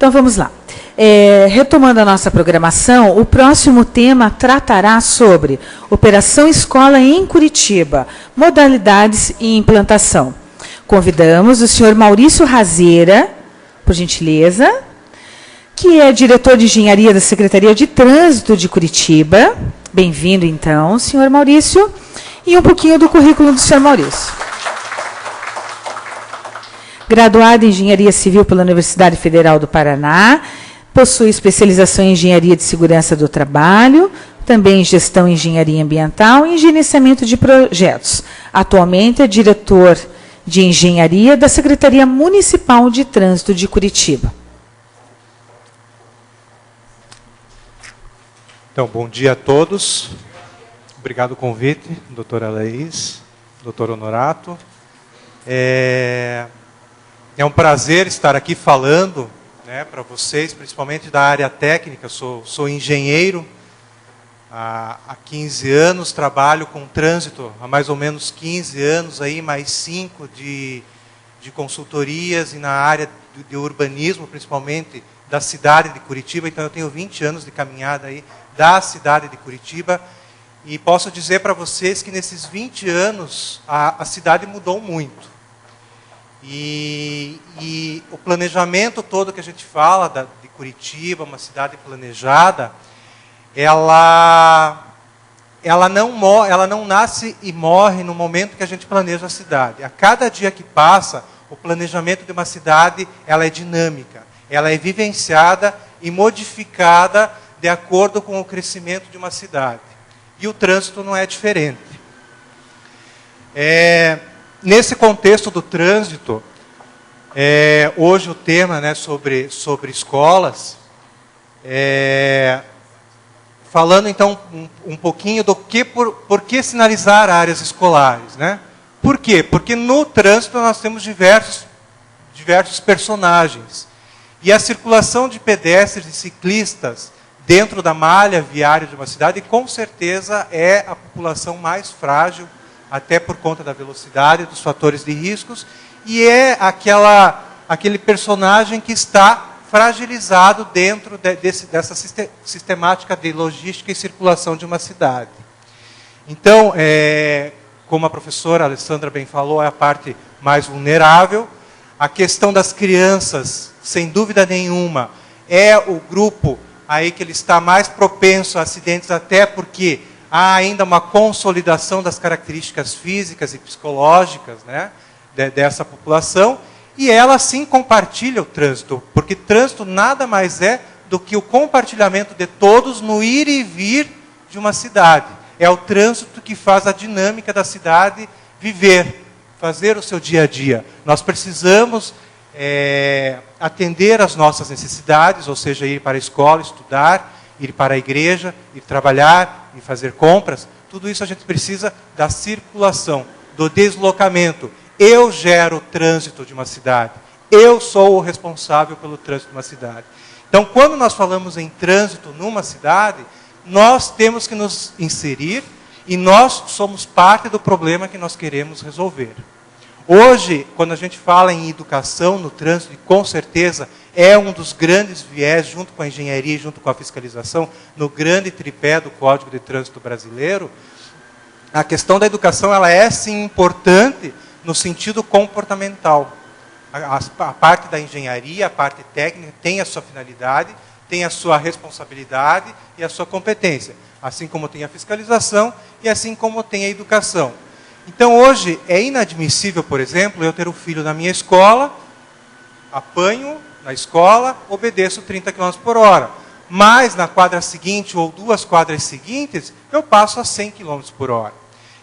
Então, vamos lá. Retomando a nossa programação, o próximo tema tratará sobre Operação Escola em Curitiba, modalidades e implantação. Convidamos o senhor Maurício Razeira, por gentileza, que é diretor de Engenharia da Secretaria de Trânsito de Curitiba. Bem-vindo, então, senhor Maurício. E um pouquinho do currículo do senhor Maurício. Graduado em Engenharia Civil pela Universidade Federal do Paraná, possui especialização em Engenharia de Segurança do Trabalho, também em Gestão e Engenharia Ambiental e em Gerenciamento de Projetos. Atualmente é diretor de Engenharia da Secretaria Municipal de Trânsito de Curitiba. Então, bom dia a todos. Obrigado pelo convite, doutora Laís, doutor Honorato. É um prazer estar aqui falando, né, para vocês, principalmente da área técnica. Sou engenheiro há 15 anos, trabalho com trânsito há mais ou menos 15 anos, aí, mais 5 de consultorias e na área de urbanismo, principalmente da cidade de Curitiba. Então, eu tenho 20 anos de caminhada aí da cidade de Curitiba e posso dizer para vocês que nesses 20 anos a cidade mudou muito. E o planejamento todo que a gente fala de Curitiba, uma cidade planejada, ela não nasce e morre no momento que a gente planeja a cidade. A cada dia que passa, o planejamento de uma cidade ela é dinâmica, ela é vivenciada e modificada de acordo com o crescimento de uma cidade. E o trânsito não é diferente. Nesse contexto do trânsito, hoje o tema, né, sobre escolas, falando então um pouquinho do por que sinalizar áreas escolares, né? Por quê? Porque no trânsito nós temos diversos personagens. E a circulação de pedestres e ciclistas dentro da malha viária de uma cidade, com certeza é a população mais frágil, até por conta da velocidade, dos fatores de riscos, e é aquele personagem que está fragilizado dentro dessa sistemática de logística e circulação de uma cidade. Então, como a professora Alessandra bem falou, é a parte mais vulnerável. A questão das crianças, sem dúvida nenhuma, é o grupo aí que ele está mais propenso a acidentes, até porque há ainda uma consolidação das características físicas e psicológicas, né, dessa população, e ela sim compartilha o trânsito, porque trânsito nada mais é do que o compartilhamento de todos no ir e vir de uma cidade. É o trânsito que faz a dinâmica da cidade viver, fazer o seu dia a dia. Nós precisamos atender às nossas necessidades, ou seja, ir para a escola, estudar, ir para a igreja, ir trabalhar, ir fazer compras. Tudo isso a gente precisa da circulação, do deslocamento. Eu gero o trânsito de uma cidade. Eu sou o responsável pelo trânsito de uma cidade. Então, quando nós falamos em trânsito numa cidade, nós temos que nos inserir e nós somos parte do problema que nós queremos resolver. Hoje, quando a gente fala em educação no trânsito, com certeza é um dos grandes viés, junto com a engenharia e junto com a fiscalização, no grande tripé do Código de Trânsito brasileiro, a questão da educação ela é sim importante no sentido comportamental. A parte da engenharia, a parte técnica, tem a sua finalidade, tem a sua responsabilidade e a sua competência, assim como tem a fiscalização e assim como tem a educação. Então, hoje, é inadmissível, por exemplo, eu ter um filho na minha escola, apanho na escola, obedeço 30 km por hora. Mas, na quadra seguinte ou 2 quadras seguintes, eu passo a 100 km por hora.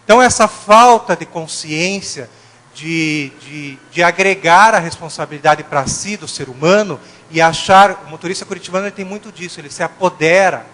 Então, essa falta de consciência de agregar a responsabilidade para si do ser humano e achar, o motorista curitibano ele tem muito disso, ele se apodera,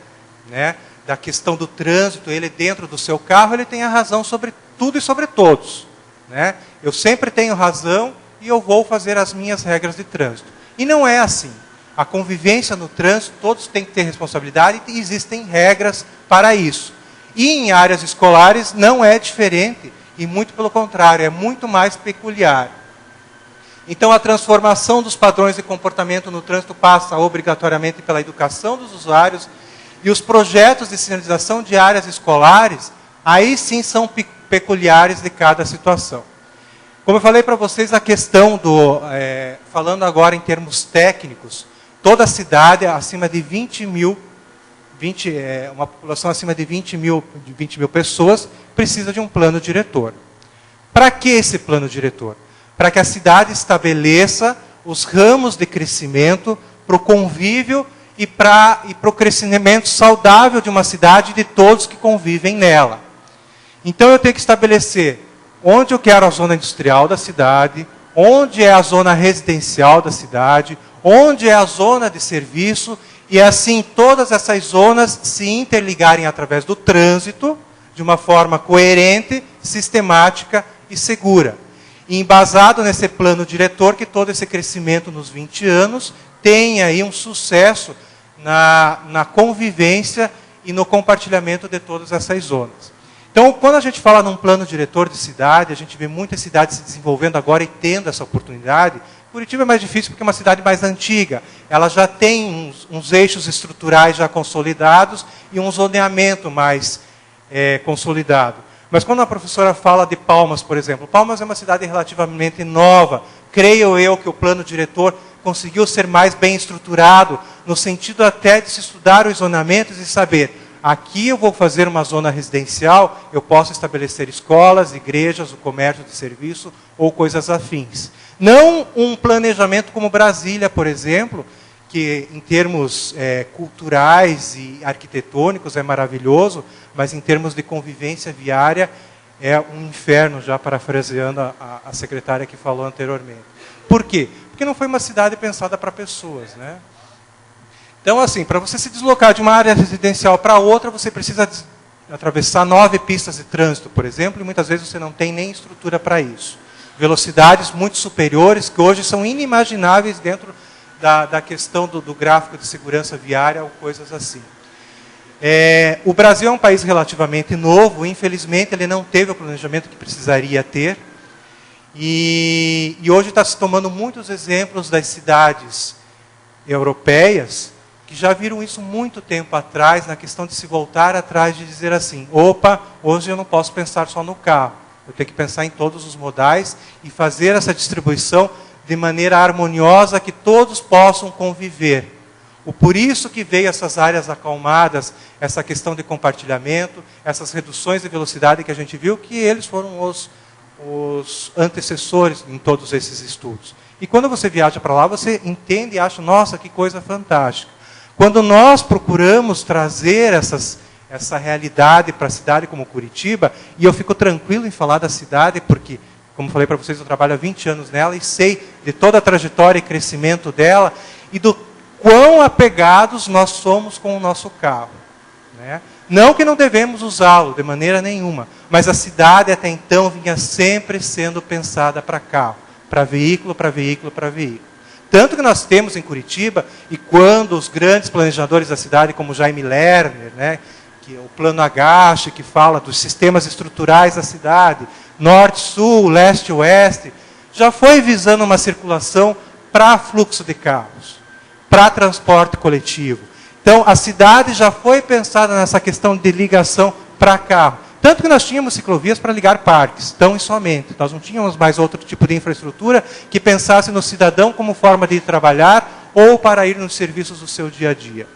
né, da questão do trânsito, ele dentro do seu carro, ele tem a razão sobre tudo e sobre todos, né? Eu sempre tenho razão e eu vou fazer as minhas regras de trânsito. E não é assim. A convivência no trânsito, todos têm que ter responsabilidade e existem regras para isso. E em áreas escolares não é diferente, e muito pelo contrário, é muito mais peculiar. Então, a transformação dos padrões de comportamento no trânsito passa obrigatoriamente pela educação dos usuários, e os projetos de sinalização de áreas escolares, aí sim são peculiares de cada situação. Como eu falei para vocês, a questão do... falando agora em termos técnicos, toda cidade acima de 20 mil, uma população acima de 20 mil pessoas, precisa de um plano diretor. Para que esse plano diretor? Para que a cidade estabeleça os ramos de crescimento para o convívio e para o crescimento saudável de uma cidade e de todos que convivem nela. Então eu tenho que estabelecer onde eu quero a zona industrial da cidade, onde é a zona residencial da cidade, onde é a zona de serviço, e assim todas essas zonas se interligarem através do trânsito, de uma forma coerente, sistemática e segura. E embasado nesse plano diretor, que todo esse crescimento nos 20 anos tenha aí um sucesso na convivência e no compartilhamento de todas essas zonas. Então, quando a gente fala num plano diretor de cidade, a gente vê muitas cidades se desenvolvendo agora e tendo essa oportunidade. Curitiba é mais difícil porque é uma cidade mais antiga. Ela já tem uns eixos estruturais já consolidados e um zoneamento mais consolidado. Mas quando a professora fala de Palmas, por exemplo, Palmas é uma cidade relativamente nova. Creio eu que o plano diretor conseguiu ser mais bem estruturado, no sentido até de se estudar os zonamentos e saber, aqui eu vou fazer uma zona residencial, eu posso estabelecer escolas, igrejas, o comércio de serviço ou coisas afins. Não um planejamento como Brasília, por exemplo, que em termos culturais e arquitetônicos é maravilhoso, mas em termos de convivência viária é um inferno, já parafraseando a secretária que falou anteriormente. Por quê? Porque não foi uma cidade pensada para pessoas, né? Então, assim, para você se deslocar de uma área residencial para outra, você precisa atravessar 9 pistas de trânsito, por exemplo, e muitas vezes você não tem nem estrutura para isso. Velocidades muito superiores, que hoje são inimagináveis dentro da questão do gráfico de segurança viária ou coisas assim. O Brasil é um país relativamente novo, infelizmente ele não teve o planejamento que precisaria ter, e hoje está se tomando muitos exemplos das cidades europeias, que já viram isso muito tempo atrás, na questão de se voltar atrás, de dizer assim, opa, hoje eu não posso pensar só no carro, eu tenho que pensar em todos os modais e fazer essa distribuição de maneira harmoniosa, que todos possam conviver. Por isso que veio essas áreas acalmadas, essa questão de compartilhamento, essas reduções de velocidade que a gente viu, que eles foram os antecessores em todos esses estudos. E quando você viaja para lá, você entende e acha, nossa, que coisa fantástica. Quando nós procuramos trazer essa realidade para a cidade como Curitiba, e eu fico tranquilo em falar da cidade, porque, como falei para vocês, eu trabalho há 20 anos nela, e sei de toda a trajetória e crescimento dela, e do quão apegados nós somos com o nosso carro, né? Não que não devemos usá-lo, de maneira nenhuma, mas a cidade até então vinha sempre sendo pensada para carro, para veículo, para veículo, para veículo. Tanto que nós temos em Curitiba, e quando os grandes planejadores da cidade, como Jaime Lerner, né, que é o Plano Agache, que fala dos sistemas estruturais da cidade, norte, sul, leste, oeste, já foi visando uma circulação para fluxo de carros, para transporte coletivo. Então, a cidade já foi pensada nessa questão de ligação para carro. Tanto que nós tínhamos ciclovias para ligar parques, tão e somente. Nós não tínhamos mais outro tipo de infraestrutura que pensasse no cidadão como forma de ir trabalhar ou para ir nos serviços do seu dia a dia.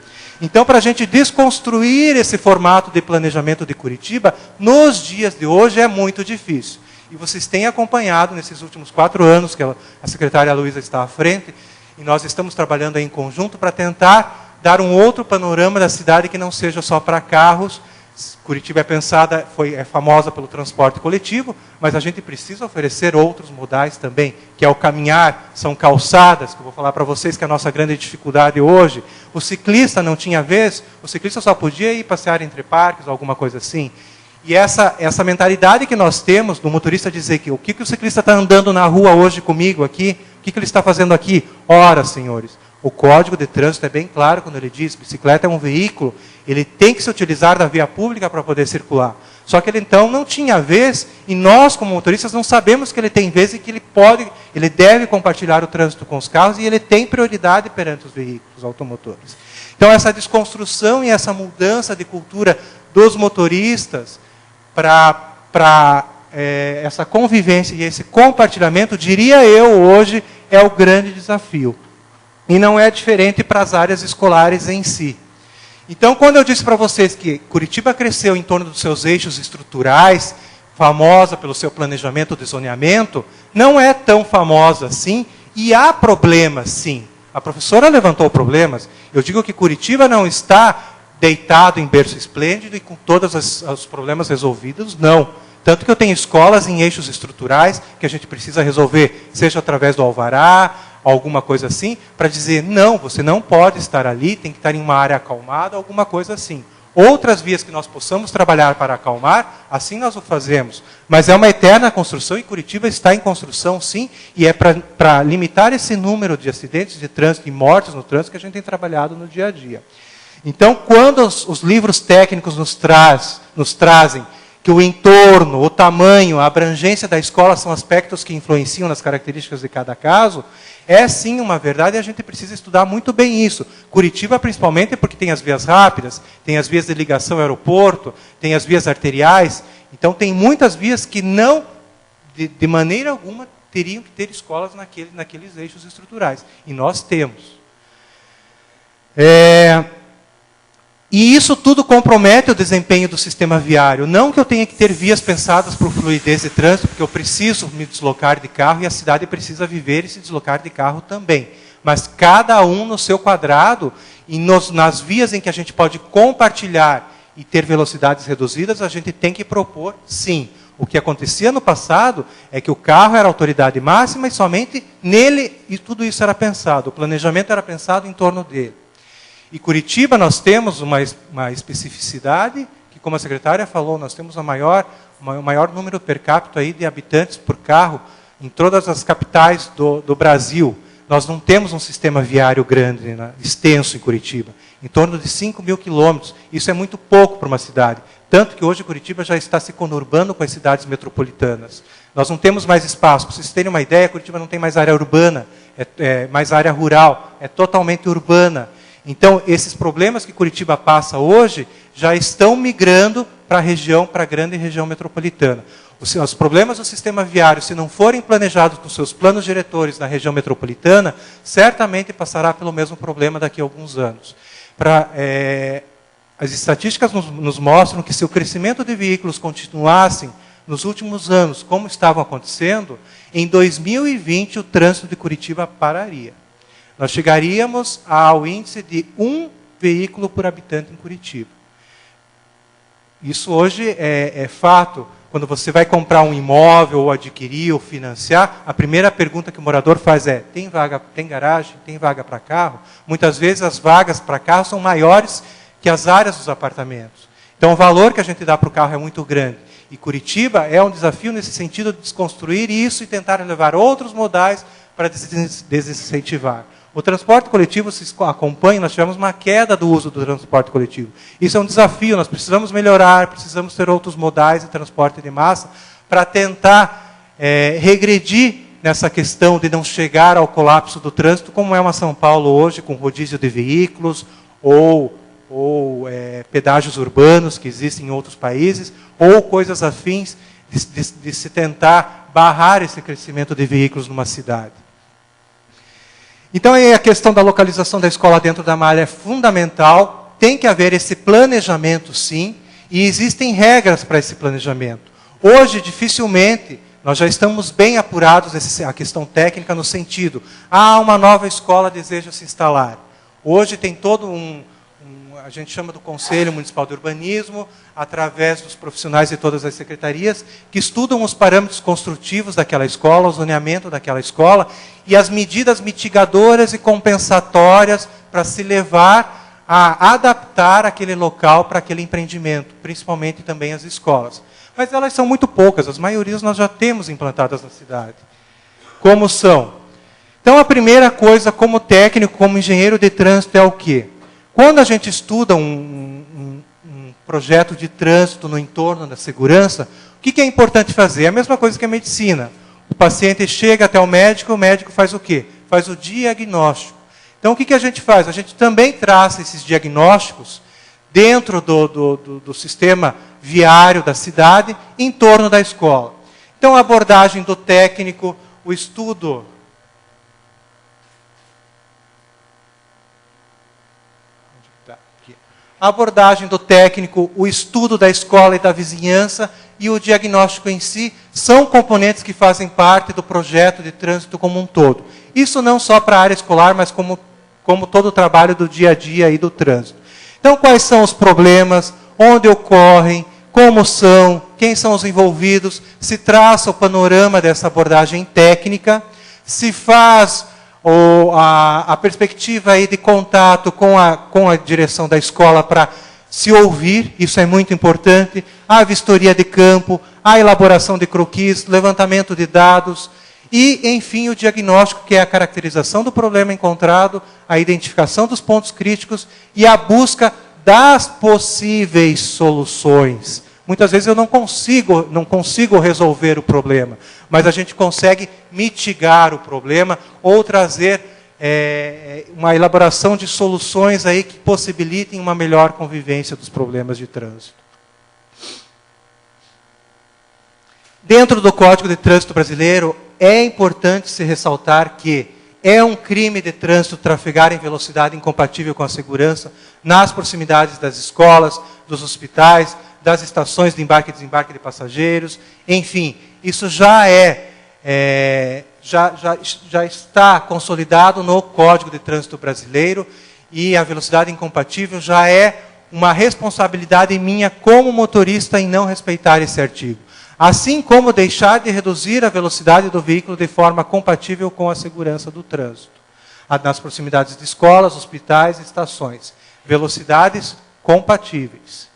Então, para a gente desconstruir esse formato de planejamento de Curitiba, nos dias de hoje é muito difícil. E vocês têm acompanhado nesses últimos 4 anos, que a secretária Luísa está à frente, e nós estamos trabalhando aí em conjunto para tentar dar um outro panorama da cidade que não seja só para carros. Curitiba é famosa pelo transporte coletivo, mas a gente precisa oferecer outros modais também, que é o caminhar, são calçadas, que eu vou falar para vocês que é a nossa grande dificuldade hoje. O ciclista não tinha vez, o ciclista só podia ir passear entre parques, alguma coisa assim. E essa mentalidade que nós temos, do motorista dizer que o que o ciclista está andando na rua hoje comigo aqui, o que ele está fazendo aqui? Ora, senhores, o Código de Trânsito é bem claro quando ele diz que bicicleta é um veículo, ele tem que se utilizar da via pública para poder circular. Só que ele então não tinha vez, e nós, como motoristas, não sabemos que ele tem vez e que ele deve compartilhar o trânsito com os carros e ele tem prioridade perante os veículos automotores. Então, essa desconstrução e essa mudança de cultura dos motoristas para essa convivência e esse compartilhamento, diria eu, hoje, é o grande desafio. E não é diferente para as áreas escolares em si. Então, quando eu disse para vocês que Curitiba cresceu em torno dos seus eixos estruturais, famosa pelo seu planejamento de zoneamento, não é tão famosa assim, e há problemas, sim. A professora levantou problemas. Eu digo que Curitiba não está deitado em berço esplêndido e com todos os problemas resolvidos, não. Tanto que eu tenho escolas em eixos estruturais que a gente precisa resolver, seja através do alvará, alguma coisa assim, para dizer, não, você não pode estar ali, tem que estar em uma área acalmada, alguma coisa assim. Outras vias que nós possamos trabalhar para acalmar, assim nós o fazemos. Mas é uma eterna construção e Curitiba está em construção, sim, e é para limitar esse número de acidentes de trânsito e mortes no trânsito que a gente tem trabalhado no dia a dia. Então, quando os livros técnicos nos trazem que o entorno, o tamanho, a abrangência da escola são aspectos que influenciam nas características de cada caso, é sim uma verdade e a gente precisa estudar muito bem isso. Curitiba, principalmente, porque tem as vias rápidas, tem as vias de ligação ao aeroporto, tem as vias arteriais. Então, tem muitas vias que não, de maneira alguma, teriam que ter escolas naqueles eixos estruturais. E nós temos. E isso tudo compromete o desempenho do sistema viário. Não que eu tenha que ter vias pensadas para fluidez de trânsito, porque eu preciso me deslocar de carro e a cidade precisa viver e se deslocar de carro também. Mas cada um no seu quadrado e nas vias em que a gente pode compartilhar e ter velocidades reduzidas, a gente tem que propor, sim. O que acontecia no passado é que o carro era a autoridade máxima e somente nele, e tudo isso era pensado. O planejamento era pensado em torno dele. E Curitiba nós temos uma especificidade, que como a secretária falou, nós temos o maior número per capita aí de habitantes por carro em todas as capitais do Brasil. Nós não temos um sistema viário grande, né, extenso em Curitiba, em torno de 5.000 quilômetros. Isso é muito pouco para uma cidade. Tanto que hoje Curitiba já está se conurbando com as cidades metropolitanas. Nós não temos mais espaço. Para vocês terem uma ideia, Curitiba não tem mais área urbana, mais área rural, é totalmente urbana. Então, esses problemas que Curitiba passa hoje já estão migrando para a região, para a grande região metropolitana. Os problemas do sistema viário, se não forem planejados com seus planos diretores na região metropolitana, certamente passará pelo mesmo problema daqui a alguns anos. As estatísticas nos mostram que se o crescimento de veículos continuassem nos últimos anos como estavam acontecendo, em 2020 o trânsito de Curitiba pararia. Nós chegaríamos ao índice de 1 veículo por habitante em Curitiba. Isso hoje é fato. Quando você vai comprar um imóvel, ou adquirir, ou financiar, a primeira pergunta que o morador faz é, tem garagem? Tem vaga para carro? Muitas vezes as vagas para carro são maiores que as áreas dos apartamentos. Então o valor que a gente dá para o carro é muito grande. E Curitiba é um desafio nesse sentido de desconstruir isso e tentar levar outros modais para desincentivar. O transporte coletivo se acompanha, nós tivemos uma queda do uso do transporte coletivo. Isso é um desafio, nós precisamos melhorar, precisamos ter outros modais de transporte de massa para tentar regredir nessa questão de não chegar ao colapso do trânsito, como é uma São Paulo hoje, com rodízio de veículos, ou pedágios urbanos que existem em outros países, ou coisas afins de se tentar barrar esse crescimento de veículos numa cidade. Então, a questão da localização da escola dentro da malha é fundamental, tem que haver esse planejamento, sim, e existem regras para esse planejamento. Hoje, dificilmente, nós já estamos bem apurados a questão técnica no sentido, uma nova escola deseja se instalar. Hoje tem todo a gente chama do Conselho Municipal de Urbanismo, através dos profissionais de todas as secretarias, que estudam os parâmetros construtivos daquela escola, o zoneamento daquela escola, e as medidas mitigadoras e compensatórias para se levar a adaptar aquele local para aquele empreendimento, principalmente também as escolas. Mas elas são muito poucas, as maiorias nós já temos implantadas na cidade. Como são? Então, a primeira coisa, como técnico, como engenheiro de trânsito, é o quê? Quando a gente estuda um projeto de trânsito no entorno da segurança, o que é importante fazer? É a mesma coisa que a medicina. O paciente chega até o médico faz o quê? Faz o diagnóstico. Então, o que a gente faz? A gente também traça esses diagnósticos dentro do sistema viário da cidade, em torno da escola. Então, a abordagem do técnico, o estudo... A abordagem do técnico, o estudo da escola e da vizinhança e o diagnóstico em si são componentes que fazem parte do projeto de trânsito como um todo. Isso não só para a área escolar, mas como todo o trabalho do dia a dia aí do trânsito. Então, quais são os problemas, onde ocorrem, como são, quem são os envolvidos, se traça o panorama dessa abordagem técnica, se faz a perspectiva aí de contato com a direção da escola para se ouvir, isso é muito importante, a vistoria de campo, a elaboração de croquis, levantamento de dados e, enfim, o diagnóstico, que é a caracterização do problema encontrado, a identificação dos pontos críticos e a busca das possíveis soluções. Muitas vezes eu não consigo resolver o problema, mas a gente consegue mitigar o problema ou trazer uma elaboração de soluções aí que possibilitem uma melhor convivência dos problemas de trânsito. Dentro do Código de Trânsito Brasileiro, é importante se ressaltar que é um crime de trânsito trafegar em velocidade incompatível com a segurança nas proximidades das escolas, dos hospitais, das estações de embarque e desembarque de passageiros, enfim, isso já está consolidado no Código de Trânsito Brasileiro e a velocidade incompatível já é uma responsabilidade minha como motorista em não respeitar esse artigo. Assim como deixar de reduzir a velocidade do veículo de forma compatível com a segurança do trânsito. Nas proximidades de escolas, hospitais e estações. Velocidades compatíveis.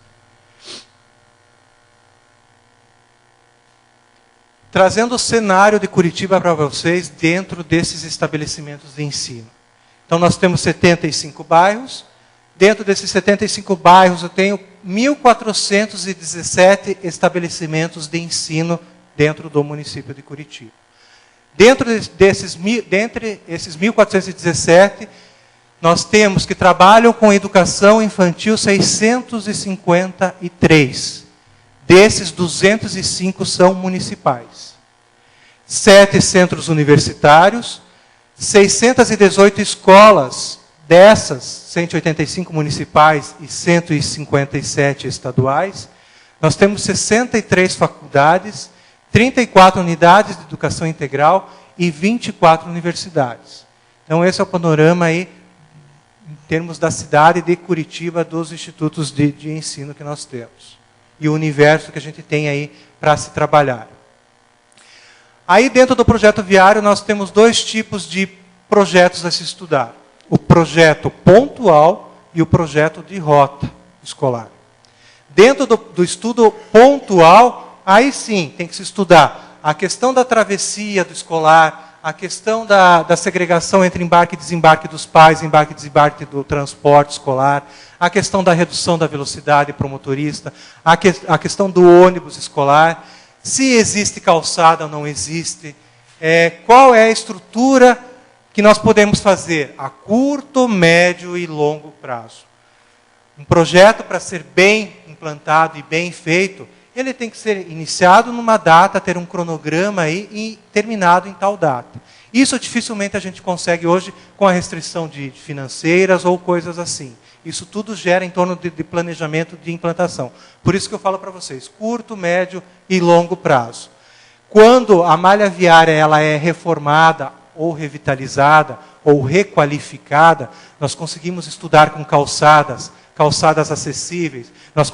Trazendo o cenário de Curitiba para vocês dentro desses estabelecimentos de ensino. Então, nós temos 75 bairros. Dentro desses 75 bairros, eu tenho 1.417 estabelecimentos de ensino dentro do município de Curitiba. Dentre esses 1.417, nós temos que trabalham com educação infantil 653. Desses, 205 são municipais. 7 centros universitários, 618 escolas, dessas 185 municipais e 157 estaduais. Nós temos 63 faculdades, 34 unidades de educação integral e 24 universidades. Então, esse é o panorama aí, em termos da cidade de Curitiba, dos institutos de ensino que nós temos. E o universo que a gente tem aí para se trabalhar. Aí, dentro do projeto viário, nós temos 2 tipos de projetos a se estudar. O projeto pontual e o projeto de rota escolar. Dentro do estudo pontual, aí sim, tem que se estudar a questão da travessia do escolar, a questão da segregação entre embarque e desembarque dos pais, embarque e desembarque do transporte escolar, a questão da redução da velocidade para o motorista, a questão do ônibus escolar, se existe calçada ou não existe, qual é a estrutura que nós podemos fazer a curto, médio e longo prazo. Um projeto, para ser bem implantado e bem feito, ele tem que ser iniciado numa data, ter um cronograma aí e terminado em tal data. Isso dificilmente a gente consegue hoje com a restrição de financeiras ou coisas assim. Isso tudo gera em torno de planejamento de implantação. Por isso que eu falo para vocês, curto, médio e longo prazo. Quando a malha viária ela é reformada, ou revitalizada, ou requalificada, nós conseguimos estudar com calçadas acessíveis, nós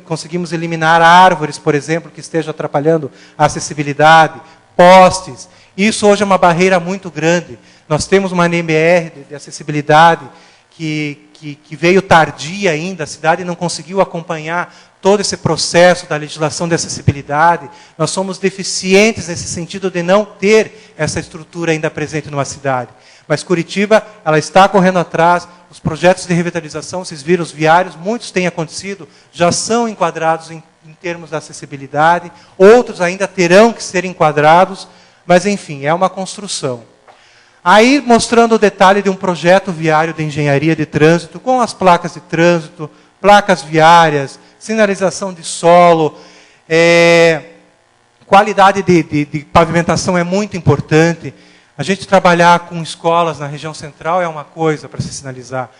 conseguimos eliminar árvores, por exemplo, que estejam atrapalhando a acessibilidade, postes. Isso hoje é uma barreira muito grande. Nós temos uma NBR de acessibilidade que veio tardia ainda, a cidade não conseguiu acompanhar todo esse processo da legislação de acessibilidade. Nós somos deficientes nesse sentido de não ter essa estrutura ainda presente numa cidade. Mas Curitiba, ela está correndo atrás, os projetos de revitalização, vocês viram os viários, muitos têm acontecido, já são enquadrados em termos da acessibilidade, outros ainda terão que ser enquadrados, mas enfim, é uma construção. Aí, mostrando o detalhe de um projeto viário de engenharia de trânsito, com as placas de trânsito, placas viárias, sinalização de solo, qualidade de pavimentação é muito importante. A gente trabalhar com escolas na região central é uma coisa para se sinalizar.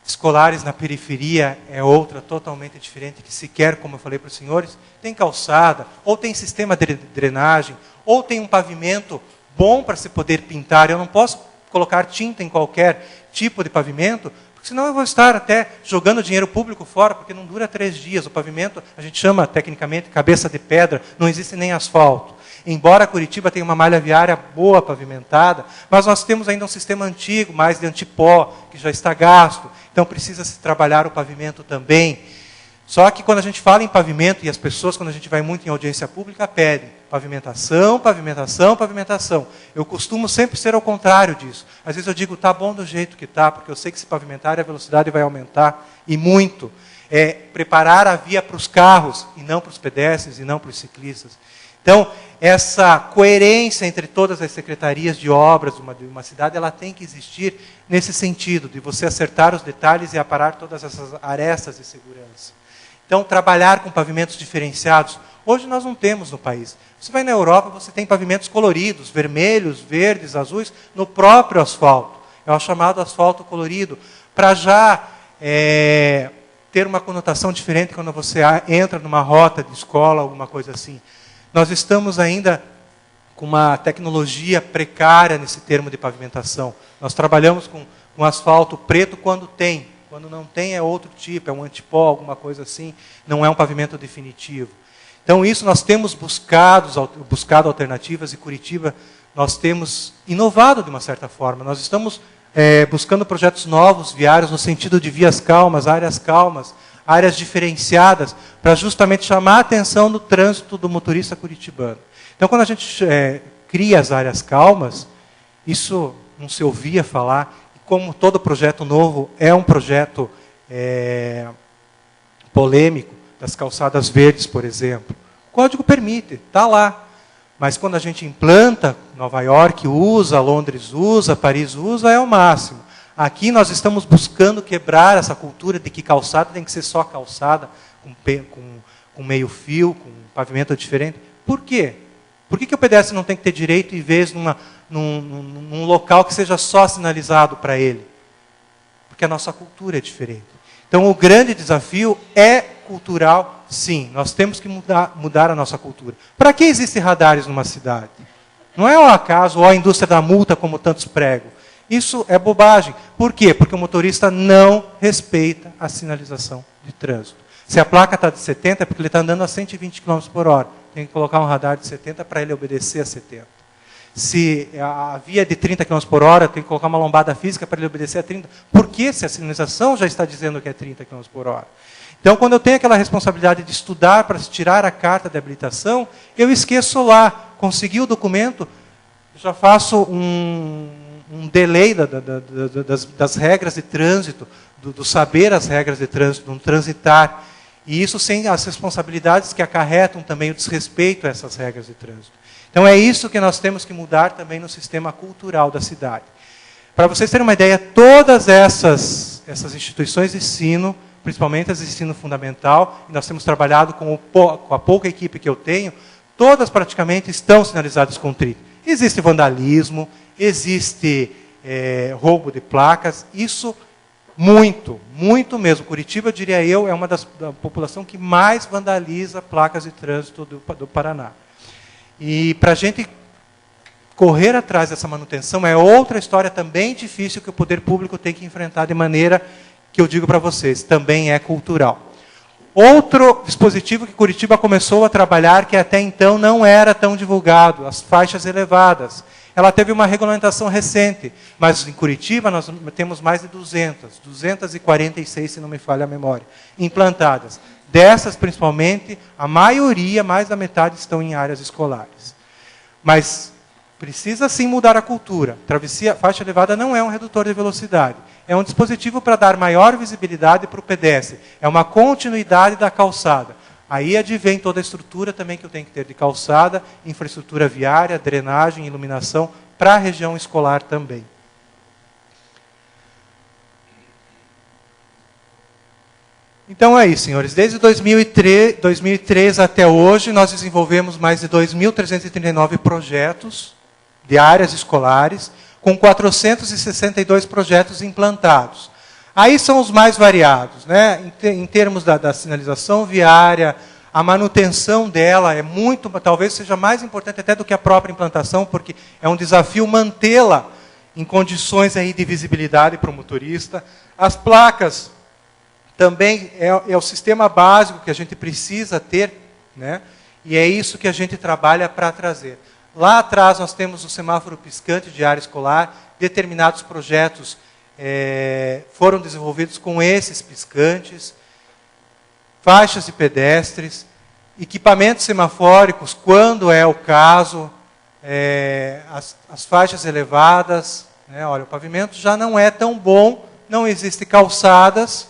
Escolares na periferia é outra, totalmente diferente, que sequer, como eu falei para os senhores, tem calçada, ou tem sistema de drenagem, ou tem um pavimento bom para se poder pintar. Eu não posso colocar tinta em qualquer tipo de pavimento, porque senão eu vou estar até jogando dinheiro público fora, porque não dura 3 dias. O pavimento, a gente chama tecnicamente cabeça de pedra, não existe nem asfalto. Embora Curitiba tenha uma malha viária boa pavimentada, mas nós temos ainda um sistema antigo, mais de antipó, que já está gasto. Então precisa se trabalhar o pavimento também. Só que quando a gente fala em pavimento, e as pessoas, quando a gente vai muito em audiência pública, pedem pavimentação, pavimentação, pavimentação. Eu costumo sempre ser ao contrário disso. Às vezes eu digo, está bom do jeito que está, porque eu sei que se pavimentar a velocidade vai aumentar, e muito. É preparar a via para os carros, e não para os pedestres, e não para os ciclistas. Então, essa coerência entre todas as secretarias de obras de uma cidade, ela tem que existir nesse sentido, de você acertar os detalhes e aparar todas essas arestas de segurança. Então, trabalhar com pavimentos diferenciados. Hoje nós não temos no país. Você vai na Europa, você tem pavimentos coloridos, vermelhos, verdes, azuis, no próprio asfalto. É o chamado asfalto colorido, para já ter uma conotação diferente quando você entra numa rota de escola, alguma coisa assim. Nós estamos ainda com uma tecnologia precária nesse termo de pavimentação. Nós trabalhamos com asfalto preto quando tem. Quando não tem é outro tipo, é um antipó, alguma coisa assim. Não é um pavimento definitivo. Então isso nós temos buscado alternativas, e Curitiba nós temos inovado de uma certa forma. Nós estamos buscando projetos novos, viários, no sentido de vias calmas, áreas diferenciadas, para justamente chamar a atenção do trânsito do motorista curitibano. Então, quando a gente cria as áreas calmas, isso não se ouvia falar, e como todo projeto novo é um projeto polêmico, das calçadas verdes, por exemplo. O código permite, está lá. Mas quando a gente implanta, Nova York usa, Londres usa, Paris usa, é o máximo. Aqui nós estamos buscando quebrar essa cultura de que calçada tem que ser só calçada, com meio fio, com pavimento diferente. Por quê? Por que o pedestre não tem que ter direito, em vez num local que seja só sinalizado para ele? Porque a nossa cultura é diferente. Então o grande desafio é cultural, sim. Nós temos que mudar a nossa cultura. Para que existem radares numa cidade? Não é ao acaso, ou a indústria da multa, como tantos pregam. Isso é bobagem. Por quê? Porque o motorista não respeita a sinalização de trânsito. Se a placa está de 70, é porque ele está andando a 120 km por hora. Tem que colocar um radar de 70 para ele obedecer a 70. Se a via é de 30 km por hora, tem que colocar uma lombada física para ele obedecer a 30. Por quê? Se a sinalização já está dizendo que é 30 km por hora. Então, quando eu tenho aquela responsabilidade de estudar para tirar a carta de habilitação, eu esqueço lá. Consegui o documento, já faço um delay das regras de trânsito, do saber as regras de trânsito, do transitar. E isso sem as responsabilidades que acarretam também o desrespeito a essas regras de trânsito. Então é isso que nós temos que mudar também no sistema cultural da cidade. Para vocês terem uma ideia, todas essas instituições de ensino, principalmente as de ensino fundamental, e nós temos trabalhado com a pouca equipe que eu tenho, todas praticamente estão sinalizadas com TRI. Existe vandalismo, existe roubo de placas, isso muito mesmo. Curitiba, diria eu, é uma da população que mais vandaliza placas de trânsito do Paraná. E para a gente correr atrás dessa manutenção é outra história também difícil que o poder público tem que enfrentar de maneira que eu digo para vocês, também é cultural. Outro dispositivo que Curitiba começou a trabalhar, que até então não era tão divulgado, as faixas elevadas. Ela teve uma regulamentação recente, mas em Curitiba nós temos mais de 246, se não me falha a memória, implantadas. Dessas, principalmente, a maioria, mais da metade, estão em áreas escolares. Mas precisa sim mudar a cultura. Travessia, faixa elevada não é um redutor de velocidade. É um dispositivo para dar maior visibilidade para o pedestre. É uma continuidade da calçada. Aí advém toda a estrutura também que eu tenho que ter de calçada, infraestrutura viária, drenagem, iluminação, para a região escolar também. Então é isso, senhores. Desde 2003 até hoje, nós desenvolvemos mais de 2.339 projetos de áreas escolares, com 462 projetos implantados. Aí são os mais variados, né? Em termos da sinalização viária, a manutenção dela é muito, talvez seja mais importante até do que a própria implantação, porque é um desafio mantê-la em condições aí de visibilidade para o motorista. As placas também é o sistema básico que a gente precisa ter, né? E é isso que a gente trabalha para trazer. Lá atrás nós temos o semáforo piscante de área escolar, determinados projetos foram desenvolvidos com esses piscantes, faixas de pedestres, equipamentos semafóricos, quando é o caso, as faixas elevadas, né? Olha, o pavimento já não é tão bom, não existem calçadas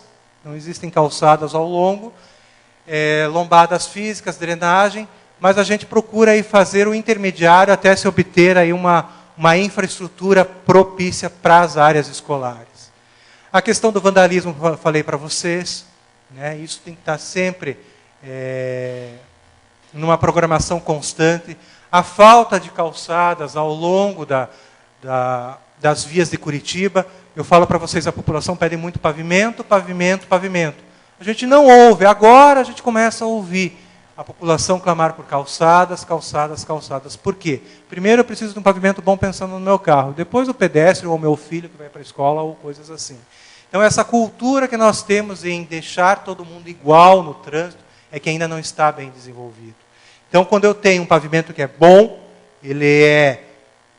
ao longo, lombadas físicas, drenagem, mas a gente procura aí fazer o intermediário até se obter aí uma infraestrutura propícia para as áreas escolares. A questão do vandalismo, eu falei para vocês, né? Isso tem que estar sempre numa programação constante. A falta de calçadas ao longo das vias de Curitiba, eu falo para vocês, a população pede muito pavimento, pavimento, pavimento. A gente não ouve, agora a gente começa a ouvir a população clamar por calçadas, calçadas, calçadas. Por quê? Primeiro eu preciso de um pavimento bom pensando no meu carro, depois o pedestre ou o meu filho que vai para a escola ou coisas assim. Então essa cultura que nós temos em deixar todo mundo igual no trânsito é que ainda não está bem desenvolvido. Então quando eu tenho um pavimento que é bom, ele é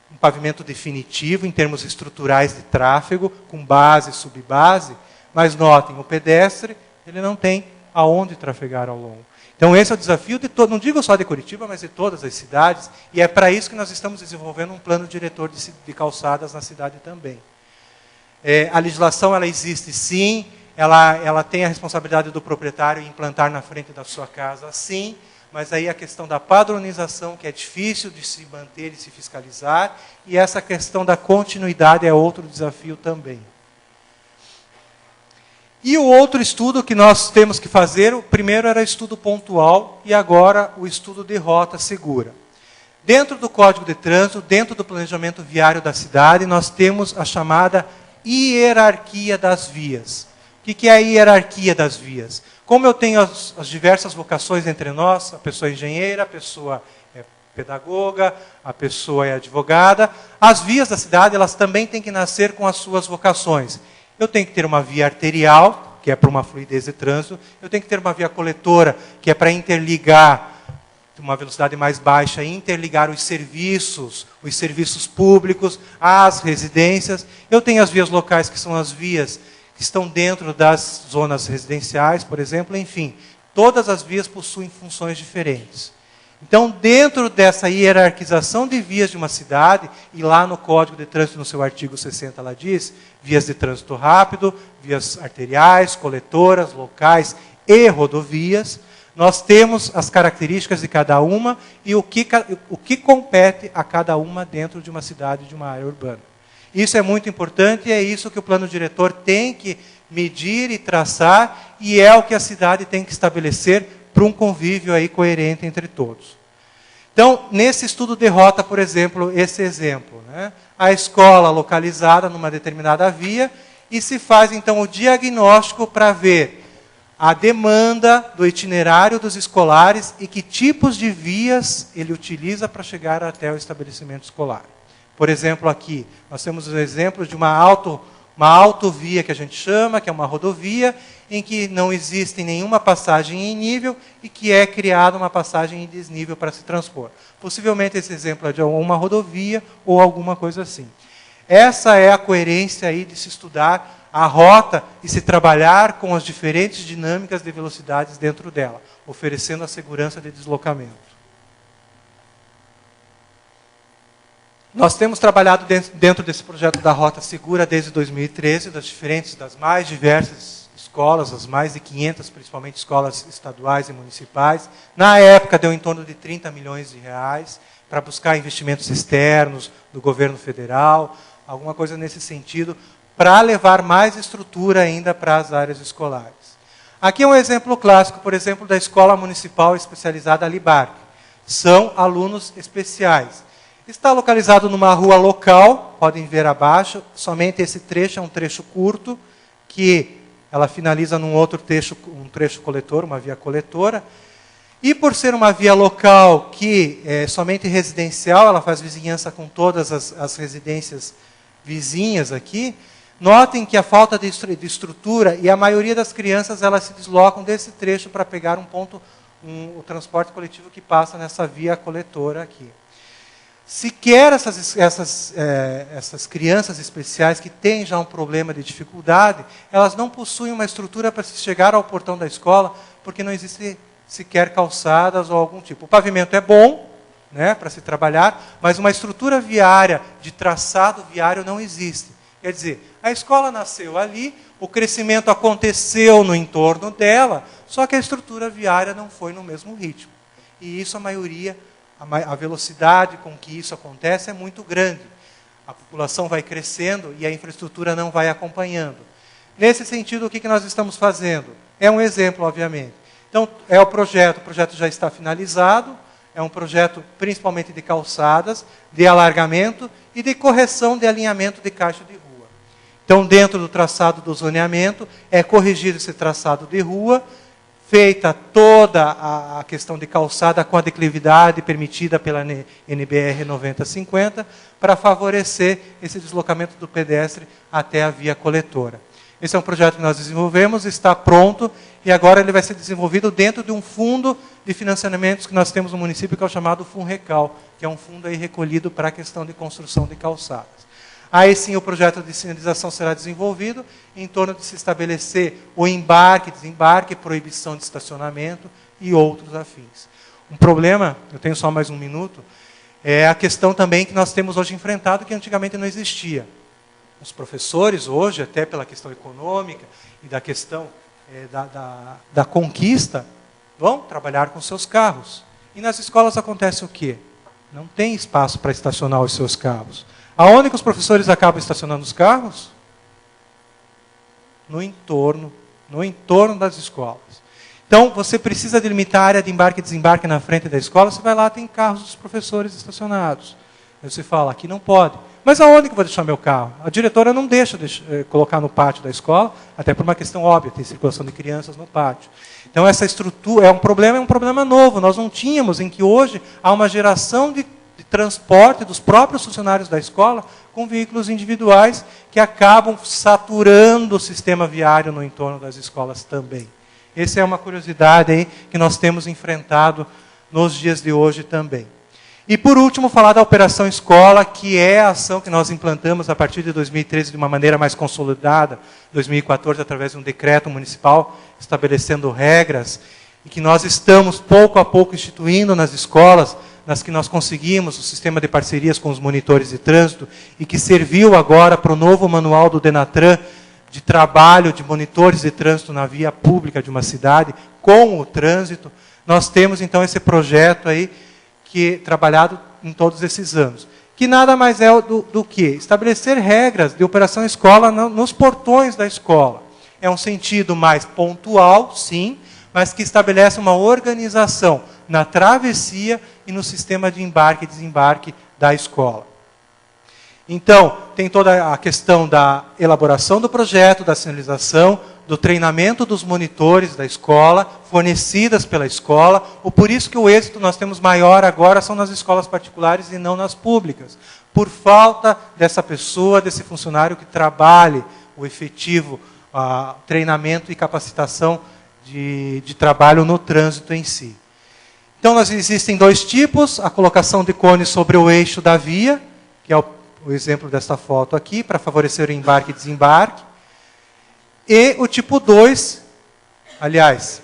um pavimento definitivo em termos estruturais de tráfego, com base e subbase, mas notem, o pedestre ele não tem aonde trafegar ao longo. Então esse é o desafio de todo, não digo só de Curitiba, mas de todas as cidades, e é para isso que nós estamos desenvolvendo um plano diretor de calçadas na cidade também. A legislação ela existe sim, ela tem a responsabilidade do proprietário em implantar na frente da sua casa sim, mas aí a questão da padronização, que é difícil de se manter e se fiscalizar, e essa questão da continuidade é outro desafio também. E o outro estudo que nós temos que fazer, o primeiro era estudo pontual, e agora o estudo de rota segura. Dentro do Código de Trânsito, dentro do planejamento viário da cidade, nós temos a chamada hierarquia das vias. O que é a hierarquia das vias? Como eu tenho as diversas vocações entre nós, a pessoa é engenheira, a pessoa é pedagoga, a pessoa é advogada, as vias da cidade elas também têm que nascer com as suas vocações. Eu tenho que ter uma via arterial, que é para uma fluidez de trânsito, eu tenho que ter uma via coletora, que é para interligar, uma velocidade mais baixa, interligar os serviços públicos, às residências. Eu tenho as vias locais, que são as vias que estão dentro das zonas residenciais, por exemplo, enfim. Todas as vias possuem funções diferentes. Então, dentro dessa hierarquização de vias de uma cidade, e lá no Código de Trânsito, no seu artigo 60, ela diz, vias de trânsito rápido, vias arteriais, coletoras, locais e rodovias, nós temos as características de cada uma e o que compete a cada uma dentro de uma cidade, de uma área urbana. Isso é muito importante e é isso que o plano diretor tem que medir e traçar, e é o que a cidade tem que estabelecer para um convívio aí coerente entre todos. Então, nesse estudo de rota, por exemplo, esse exemplo, né? A escola localizada numa determinada via, e se faz então o diagnóstico para ver a demanda do itinerário dos escolares e que tipos de vias ele utiliza para chegar até o estabelecimento escolar. Por exemplo, aqui, nós temos o exemplo de uma autovia que a gente chama, que é uma rodovia, em que não existe nenhuma passagem em nível e que é criada uma passagem em desnível para se transpor. Possivelmente esse exemplo é de uma rodovia ou alguma coisa assim. Essa é a coerência aí de se estudar a rota e se trabalhar com as diferentes dinâmicas de velocidades dentro dela, oferecendo a segurança de deslocamento. Nós temos trabalhado dentro desse projeto da Rota Segura desde 2013, das mais diversas escolas, as mais de 500, principalmente escolas estaduais e municipais. Na época, deu em torno de 30 milhões de reais para buscar investimentos externos do governo federal, alguma coisa nesse sentido, para levar mais estrutura ainda para as áreas escolares. Aqui é um exemplo clássico, por exemplo, da Escola Municipal Especializada Libarc. São alunos especiais. Está localizado numa rua local, podem ver abaixo, somente esse trecho é um trecho curto, que ela finaliza num outro trecho, um trecho coletor, uma via coletora. E por ser uma via local que é somente residencial, ela faz vizinhança com todas as residências vizinhas aqui, notem que a falta de estrutura, e a maioria das crianças elas se deslocam desse trecho para pegar o transporte coletivo que passa nessa via coletora aqui. Sequer essas crianças especiais que têm já um problema de dificuldade, elas não possuem uma estrutura para se chegar ao portão da escola, porque não existe sequer calçadas ou algum tipo. O pavimento é bom, né, para se trabalhar, mas uma estrutura viária, de traçado viário, não existe. Quer dizer, a escola nasceu ali, o crescimento aconteceu no entorno dela, só que a estrutura viária não foi no mesmo ritmo. E isso a velocidade com que isso acontece é muito grande. A população vai crescendo e a infraestrutura não vai acompanhando. Nesse sentido, o que nós estamos fazendo? É um exemplo, obviamente. Então, é o projeto já está finalizado, é um projeto principalmente de calçadas, de alargamento e de correção de alinhamento de caixa de rua. Então, dentro do traçado do zoneamento, é corrigido esse traçado de rua, feita toda a questão de calçada com a declividade permitida pela NBR 9050, para favorecer esse deslocamento do pedestre até a via coletora. Esse é um projeto que nós desenvolvemos, está pronto, e agora ele vai ser desenvolvido dentro de um fundo de financiamentos que nós temos no município, que é o chamado Funrecal, que é um fundo aí recolhido para a questão de construção de calçadas. Aí sim o projeto de sinalização será desenvolvido em torno de se estabelecer o embarque, desembarque, proibição de estacionamento e outros afins. Um problema, eu tenho só mais um minuto, é a questão também que nós temos hoje enfrentado, que antigamente não existia. Os professores hoje, até pela questão econômica e da questão da conquista, vão trabalhar com seus carros. E nas escolas acontece o quê? Não tem espaço para estacionar os seus carros. Aonde que os professores acabam estacionando os carros? No entorno das escolas. Então, você precisa delimitar a área de embarque e desembarque na frente da escola, você vai lá, tem carros dos professores estacionados. Aí você fala, aqui não pode. Mas aonde que eu vou deixar meu carro? A diretora não deixa colocar no pátio da escola, até por uma questão óbvia, tem circulação de crianças no pátio. Então, essa estrutura é um problema novo. Nós não tínhamos, em que hoje há uma geração de transporte dos próprios funcionários da escola com veículos individuais que acabam saturando o sistema viário no entorno das escolas também. Essa é uma curiosidade aí que nós temos enfrentado nos dias de hoje também. E por último, falar da Operação Escola, que é a ação que nós implantamos a partir de 2013 de uma maneira mais consolidada, 2014 através de um decreto municipal estabelecendo regras, e que nós estamos pouco a pouco instituindo nas escolas, nas que nós conseguimos o sistema de parcerias com os monitores de trânsito, e que serviu agora para o novo manual do Denatran, de trabalho de monitores de trânsito na via pública de uma cidade, com o trânsito. Nós temos, então, esse projeto aí, que trabalhado em todos esses anos. Que nada mais é do que estabelecer regras de operação escola nos portões da escola. É um sentido mais pontual, sim, mas que estabelece uma organização na travessia e no sistema de embarque e desembarque da escola. Então, tem toda a questão da elaboração do projeto, da sinalização, do treinamento dos monitores da escola, fornecidas pela escola. Por isso que o êxito nós temos maior agora são nas escolas particulares e não nas públicas. Por falta dessa pessoa, desse funcionário que trabalhe o efetivo treinamento e capacitação de trabalho no trânsito em si. Então, existem dois tipos: a colocação de cones sobre o eixo da via, que é o exemplo desta foto aqui, para favorecer o embarque e desembarque. E o tipo 2, aliás,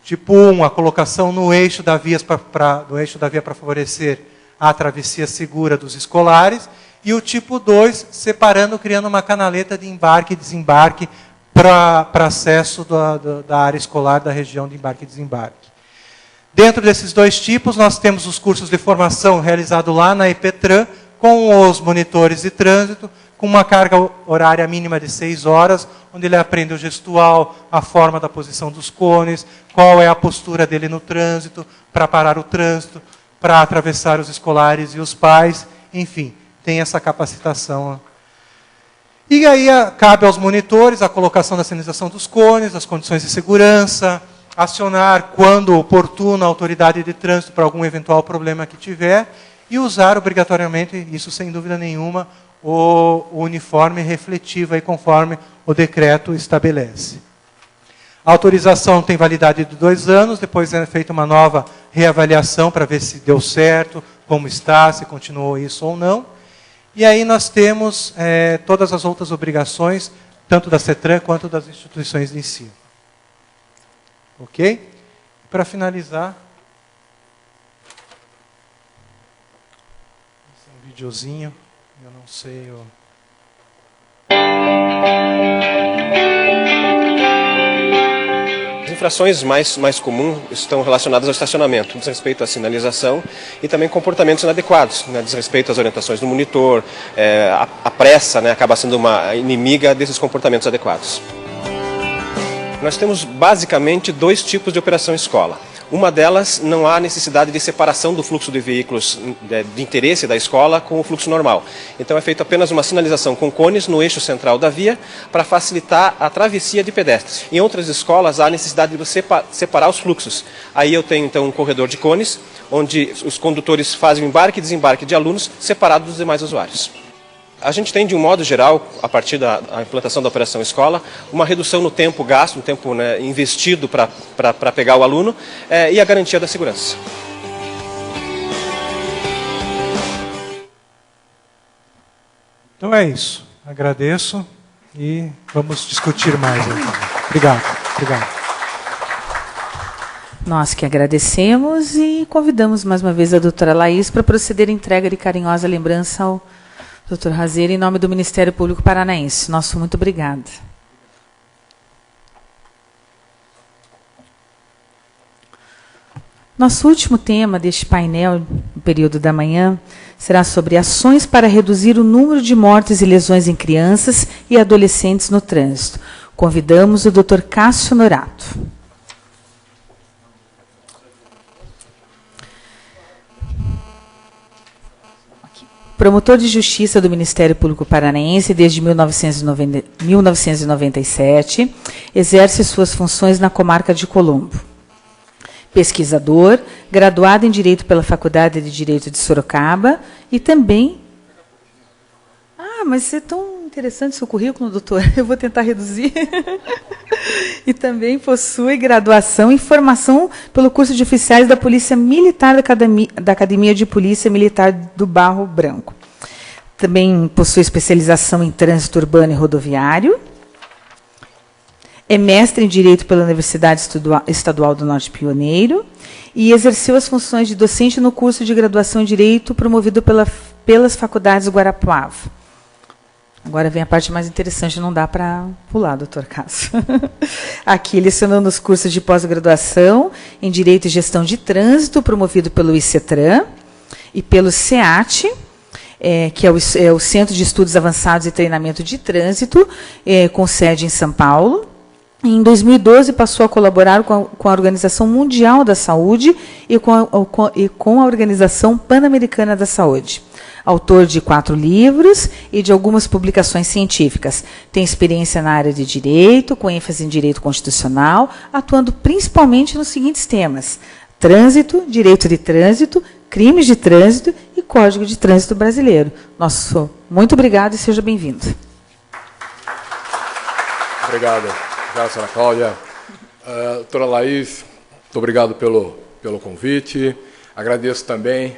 tipo 1, a colocação no eixo da via para favorecer a travessia segura dos escolares, e o tipo 2, separando, criando uma canaleta de embarque e desembarque para acesso da área escolar da região de embarque e desembarque. Dentro desses dois tipos, nós temos os cursos de formação realizados lá na EPETRAN, com os monitores de trânsito, com uma carga horária mínima de 6 horas, onde ele aprende o gestual, a forma da posição dos cones, qual é a postura dele no trânsito, para parar o trânsito, para atravessar os escolares e os pais, enfim, tem essa capacitação. E aí cabe aos monitores a colocação da sinalização dos cones, as condições de segurança, acionar, quando oportuno, a autoridade de trânsito para algum eventual problema que tiver, e usar obrigatoriamente, isso sem dúvida nenhuma, o uniforme refletivo aí, conforme o decreto estabelece. A autorização tem validade de 2 anos, depois é feita uma nova reavaliação para ver se deu certo, como está, se continuou isso ou não. E aí nós temos todas as outras obrigações, tanto da CETRAN quanto das instituições de ensino. Ok? Para finalizar, esse é um videozinho, eu não sei... As infrações mais comuns estão relacionadas ao estacionamento, diz respeito à sinalização e também comportamentos inadequados, né, diz respeito às orientações do monitor, a pressa, né, acaba sendo uma inimiga desses comportamentos adequados. Nós temos basicamente 2 tipos de operação escola. Uma delas, não há necessidade de separação do fluxo de veículos de interesse da escola com o fluxo normal. Então é feita apenas uma sinalização com cones no eixo central da via para facilitar a travessia de pedestres. Em outras escolas há necessidade de você separar os fluxos. Aí eu tenho então um corredor de cones, onde os condutores fazem o embarque e desembarque de alunos separados dos demais usuários. A gente tem, de um modo geral, a partir da implantação da Operação Escola, uma redução no tempo gasto, no tempo, né, investido para pegar o aluno e a garantia da segurança. Então é isso. Agradeço e vamos discutir mais. Obrigado. Nós que agradecemos e convidamos mais uma vez a doutora Laís para proceder à entrega de carinhosa lembrança ao Dr. Razeira, em nome do Ministério Público Paranaense. Nosso muito obrigada. Nosso último tema deste painel, no período da manhã, será sobre ações para reduzir o número de mortes e lesões em crianças e adolescentes no trânsito. Convidamos o Dr. Cássio Norato. Promotor de Justiça do Ministério Público Paranaense desde 1997, exerce suas funções na comarca de Colombo. Pesquisador, graduado em Direito pela Faculdade de Direito de Sorocaba e também... mas é tão interessante seu currículo, doutor. Eu vou tentar reduzir. E também possui graduação em formação pelo curso de oficiais da Polícia Militar da Academia de Polícia Militar do Barro Branco. Também possui especialização em trânsito urbano e rodoviário. É mestre em Direito pela Universidade Estadual do Norte Pioneiro e exerceu as funções de docente no curso de graduação em Direito promovido pelas faculdades Guarapuava. Agora vem a parte mais interessante, não dá para pular, doutor Cássio. Aqui, lecionando os cursos de pós-graduação em Direito e Gestão de Trânsito, promovido pelo ICETRAN e pelo SEAT, que é o Centro de Estudos Avançados e Treinamento de Trânsito, com sede em São Paulo. Em 2012, passou a colaborar com a Organização Mundial da Saúde e com a Organização Pan-Americana da Saúde. Autor de 4 livros e de algumas publicações científicas. Tem experiência na área de direito, com ênfase em direito constitucional, atuando principalmente nos seguintes temas: trânsito, direito de trânsito, crimes de trânsito e Código de Trânsito Brasileiro. Nosso muito obrigado e seja bem-vindo. Obrigado, senhora Cláudia. Doutora Laís, muito obrigado pelo convite. Agradeço também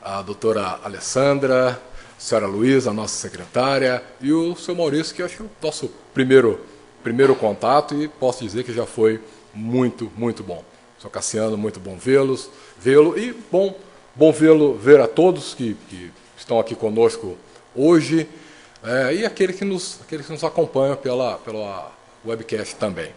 a doutora Alessandra, a senhora Luísa, a nossa secretária, e o senhor Maurício, que acho que é o nosso primeiro contato, e posso dizer que já foi muito, muito bom. Sr. Cassiano, muito bom vê-lo, e bom Bom ver a todos que estão aqui conosco hoje, e aqueles que nos acompanham pela webcast também.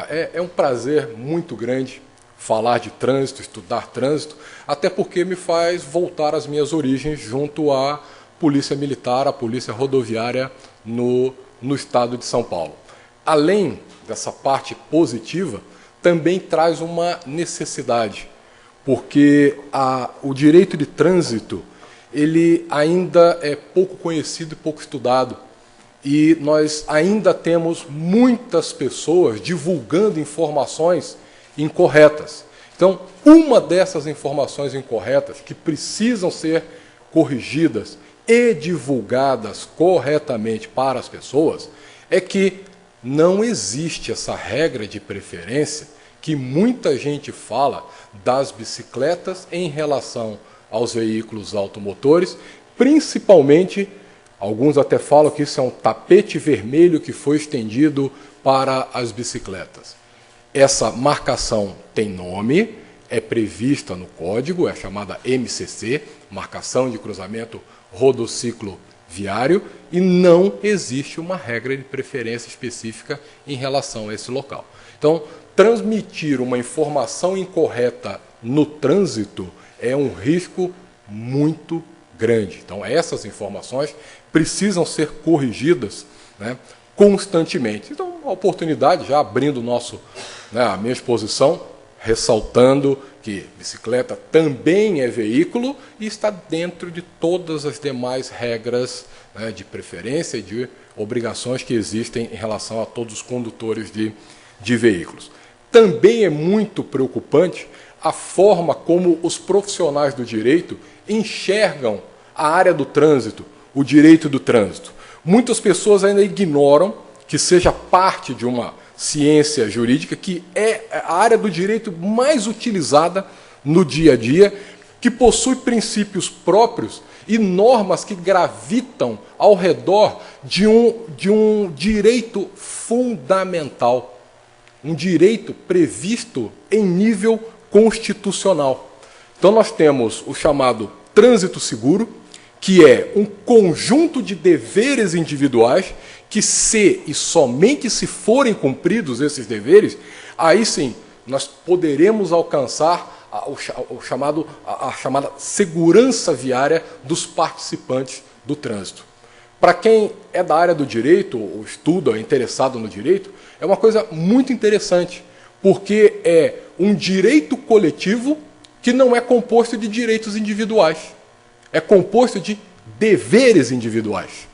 É um prazer muito grande falar de trânsito, estudar trânsito, até porque me faz voltar às minhas origens junto à Polícia Militar, à Polícia Rodoviária no estado de São Paulo. Além dessa parte positiva, também traz uma necessidade, porque o direito de trânsito ele ainda é pouco conhecido e pouco estudado. E nós ainda temos muitas pessoas divulgando informações incorretas. Então, uma dessas informações incorretas que precisam ser corrigidas e divulgadas corretamente para as pessoas é que não existe essa regra de preferência que muita gente fala das bicicletas em relação aos veículos automotores, principalmente, alguns até falam que isso é um tapete vermelho que foi estendido para as bicicletas. Essa marcação tem nome, é prevista no código, é chamada MCC, Marcação de Cruzamento Rodociclo Viário, e não existe uma regra de preferência específica em relação a esse local. Então, transmitir uma informação incorreta no trânsito é um risco muito grande. Então, essas informações precisam ser corrigidas, né, constantemente. Então, a oportunidade, já abrindo a minha exposição, ressaltando que bicicleta também é veículo e está dentro de todas as demais regras, né, de preferência e de obrigações que existem em relação a todos os condutores de veículos. Também é muito preocupante a forma como os profissionais do direito enxergam a área do trânsito, o direito do trânsito. Muitas pessoas ainda ignoram que seja parte de uma ciência jurídica, que é a área do direito mais utilizada no dia a dia, que possui princípios próprios e normas que gravitam ao redor de um direito fundamental, um direito previsto em nível constitucional. Então nós temos o chamado trânsito seguro, que é um conjunto de deveres individuais que, se e somente se forem cumpridos esses deveres, aí sim nós poderemos alcançar a chamada segurança viária dos participantes do trânsito. Para quem é da área do direito, ou estuda, é interessado no direito, é uma coisa muito interessante, porque é um direito coletivo que não é composto de direitos individuais, é composto de deveres individuais.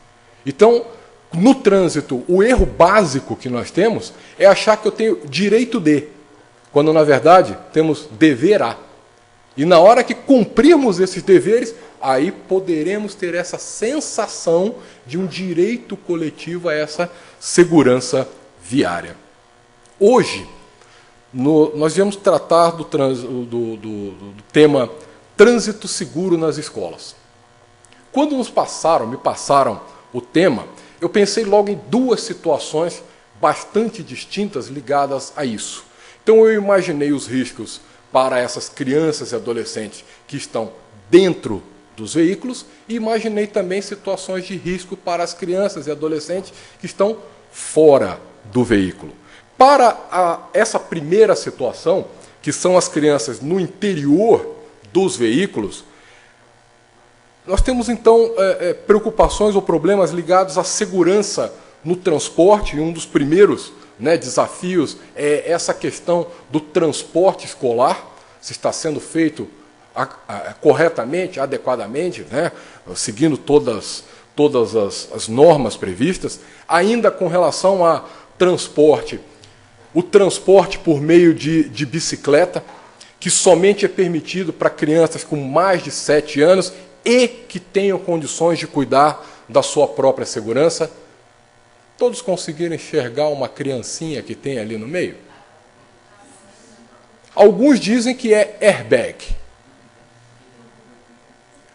Então, no trânsito, o erro básico que nós temos é achar que eu tenho direito de, quando na verdade temos dever a. E na hora que cumprirmos esses deveres, aí poderemos ter essa sensação de um direito coletivo a essa segurança viária. Hoje, nós viemos tratar do tema trânsito seguro nas escolas. Quando me passaram o tema, eu pensei logo em duas situações bastante distintas ligadas a isso. Então eu imaginei os riscos para essas crianças e adolescentes que estão dentro dos veículos e imaginei também situações de risco para as crianças e adolescentes que estão fora do veículo. Para essa primeira situação, que são as crianças no interior dos veículos, nós temos então preocupações ou problemas ligados à segurança no transporte, e um dos primeiros, né, desafios é essa questão do transporte escolar, se está sendo feito corretamente, adequadamente, né, seguindo todas as normas previstas. Ainda com relação a transporte, o transporte por meio de bicicleta, que somente é permitido para crianças com mais de 7 anos e que tenham condições de cuidar da sua própria segurança. Todos conseguiram enxergar uma criancinha que tem ali no meio? Alguns dizem que é airbag.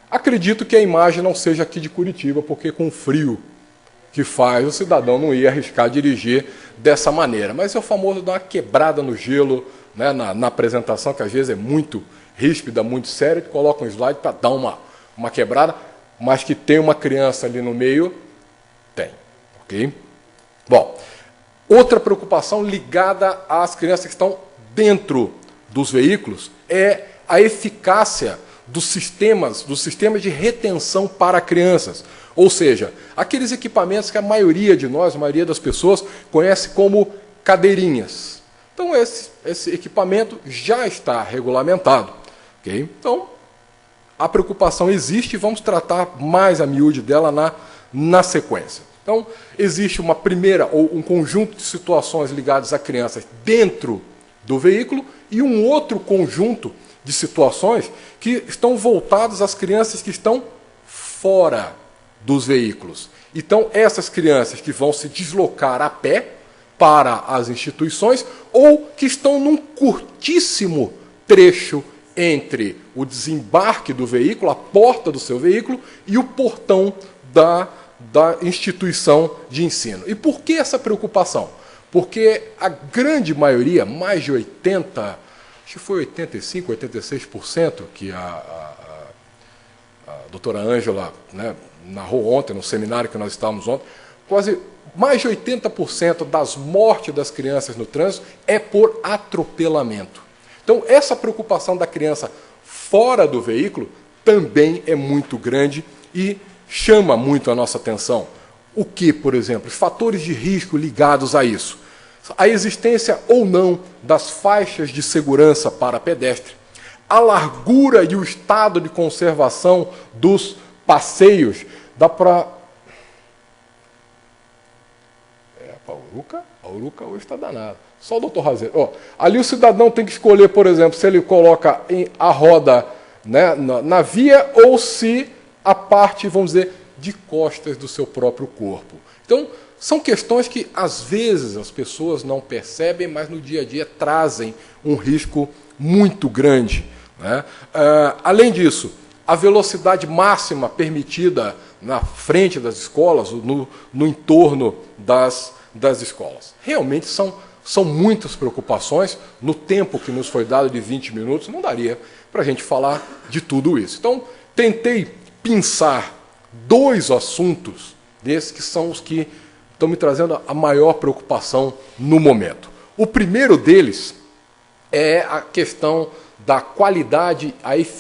Acredito que a imagem não seja aqui de Curitiba, porque com o frio que faz, o cidadão não ia arriscar dirigir dessa maneira. Mas é o famoso dar uma quebrada no gelo, né, na apresentação, que às vezes é muito ríspida, muito séria, coloca um slide para dar uma quebrada, mas que tem uma criança ali no meio, tem. Ok? Bom, outra preocupação ligada às crianças que estão dentro dos veículos é a eficácia dos sistemas de retenção para crianças. Ou seja, aqueles equipamentos que a maioria de nós, a maioria das pessoas, conhece como cadeirinhas. Então, esse equipamento já está regulamentado. Okay? Então, a preocupação existe e vamos tratar mais a miúde dela na sequência. Então, existe uma primeira ou um conjunto de situações ligadas a crianças dentro do veículo e um outro conjunto de situações que estão voltadas às crianças que estão fora dos veículos. Então, essas crianças que vão se deslocar a pé para as instituições ou que estão num curtíssimo trecho entre o desembarque do veículo, a porta do seu veículo, e o portão da instituição de ensino. E por que essa preocupação? Porque a grande maioria, mais de 80%, acho que foi 85%, 86%, que a doutora Ângela, né, narrou ontem, no seminário que nós estávamos ontem, quase mais de 80% das mortes das crianças no trânsito é por atropelamento. Então, essa preocupação da criança fora do veículo também é muito grande e chama muito a nossa atenção. O que, por exemplo, os fatores de risco ligados a isso? A existência ou não das faixas de segurança para pedestre, a largura e o estado de conservação dos passeios. Dá para... A Uruca hoje está danada. Só o doutor Razeiro. Ali o cidadão tem que escolher, por exemplo, se ele coloca a roda, né, na via ou se a parte, vamos dizer, de costas do seu próprio corpo. Então, são questões que, às vezes, as pessoas não percebem, mas no dia a dia trazem um risco muito grande. Né? Além disso, a velocidade máxima permitida na frente das escolas, no entorno das escolas. Realmente são muitas preocupações. No tempo que nos foi dado de 20 minutos, não daria para a gente falar de tudo isso. Então, tentei pensar dois assuntos desses que são os que estão me trazendo a maior preocupação no momento. O primeiro deles é a questão da qualidade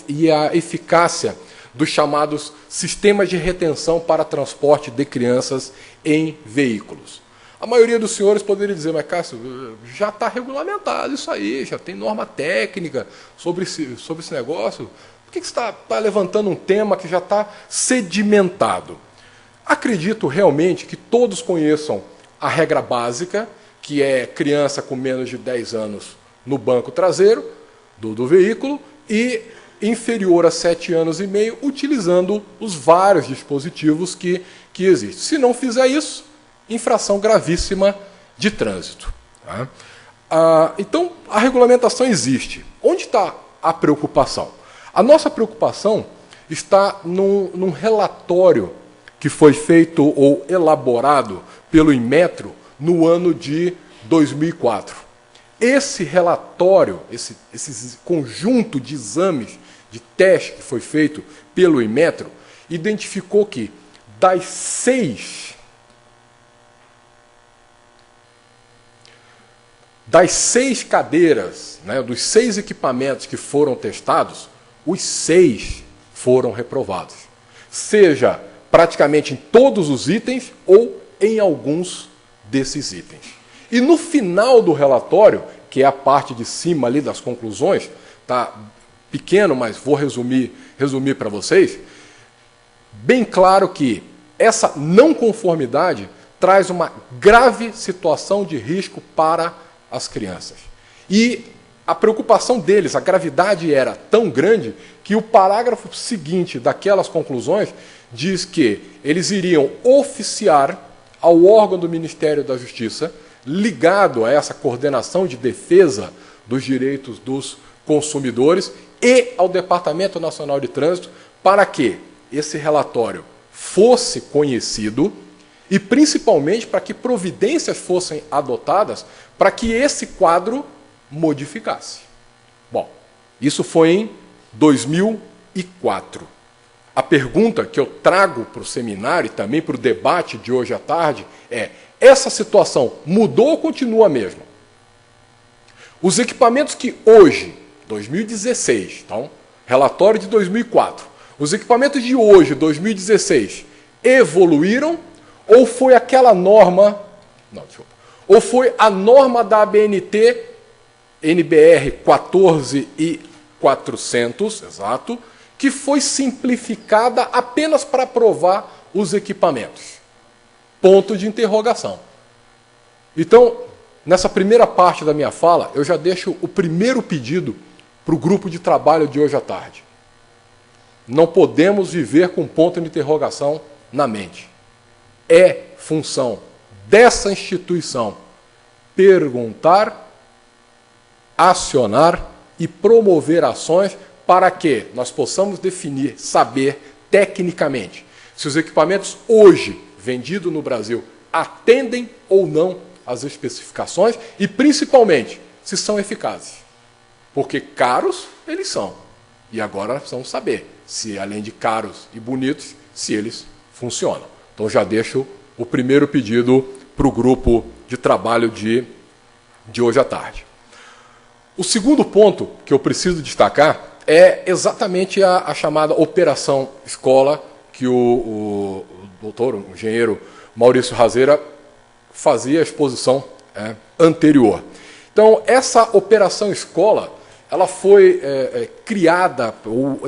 e a eficácia dos chamados sistemas de retenção para transporte de crianças em veículos. A maioria dos senhores poderia dizer, mas Cássio, já está regulamentado isso aí, já tem norma técnica sobre esse negócio. Por que você está levantando um tema que já está sedimentado? Acredito realmente que todos conheçam a regra básica, que é criança com menos de 10 anos no banco traseiro do veículo e inferior a 7 anos e meio, utilizando os vários dispositivos que existem. Se não fizer isso, infração gravíssima de trânsito. Tá? Então, a regulamentação existe. Onde está a preocupação? A nossa preocupação está num relatório que foi feito ou elaborado pelo Inmetro no ano de 2004. Esse relatório, esse conjunto de exames, de teste que foi feito pelo Inmetro, identificou que das 6 cadeiras, né, dos 6 equipamentos que foram testados, os 6 foram reprovados. Seja praticamente em todos os itens ou em alguns desses itens. E no final do relatório, que é a parte de cima ali das conclusões, tá pequeno, mas vou resumir para vocês, bem claro que essa não conformidade traz uma grave situação de risco para as crianças. E a preocupação deles, a gravidade era tão grande que o parágrafo seguinte daquelas conclusões diz que eles iriam oficiar ao órgão do Ministério da Justiça, ligado a essa coordenação de defesa dos direitos dos consumidores, e ao Departamento Nacional de Trânsito, para que esse relatório fosse conhecido e, principalmente, para que providências fossem adotadas para que esse quadro modificasse. Bom, isso foi em 2004. A pergunta que eu trago para o seminário e também para o debate de hoje à tarde é: essa situação mudou ou continua a mesma? Os equipamentos que hoje, 2016, então, relatório de 2004, os equipamentos de hoje, 2016, evoluíram ou foi aquela norma, não, desculpa, ou foi a norma da ABNT, NBR 14400, exato, que foi simplificada apenas para aprovar os equipamentos? Ponto de interrogação. Então, nessa primeira parte da minha fala, eu já deixo o primeiro pedido para o grupo de trabalho de hoje à tarde. Não podemos viver com ponto de interrogação na mente. É função dessa instituição perguntar, acionar e promover ações para que nós possamos definir, saber tecnicamente se os equipamentos hoje vendidos no Brasil atendem ou não às especificações e, principalmente, se são eficazes. Porque caros, eles são. E agora nós precisamos saber se, além de caros e bonitos, se eles funcionam. Então já deixo o primeiro pedido para o grupo de trabalho de hoje à tarde. O segundo ponto que eu preciso destacar é exatamente a chamada Operação Escola, que o doutor, o engenheiro Maurício Razeira, fazia a exposição anterior. Então, essa Operação Escola, ela foi criada,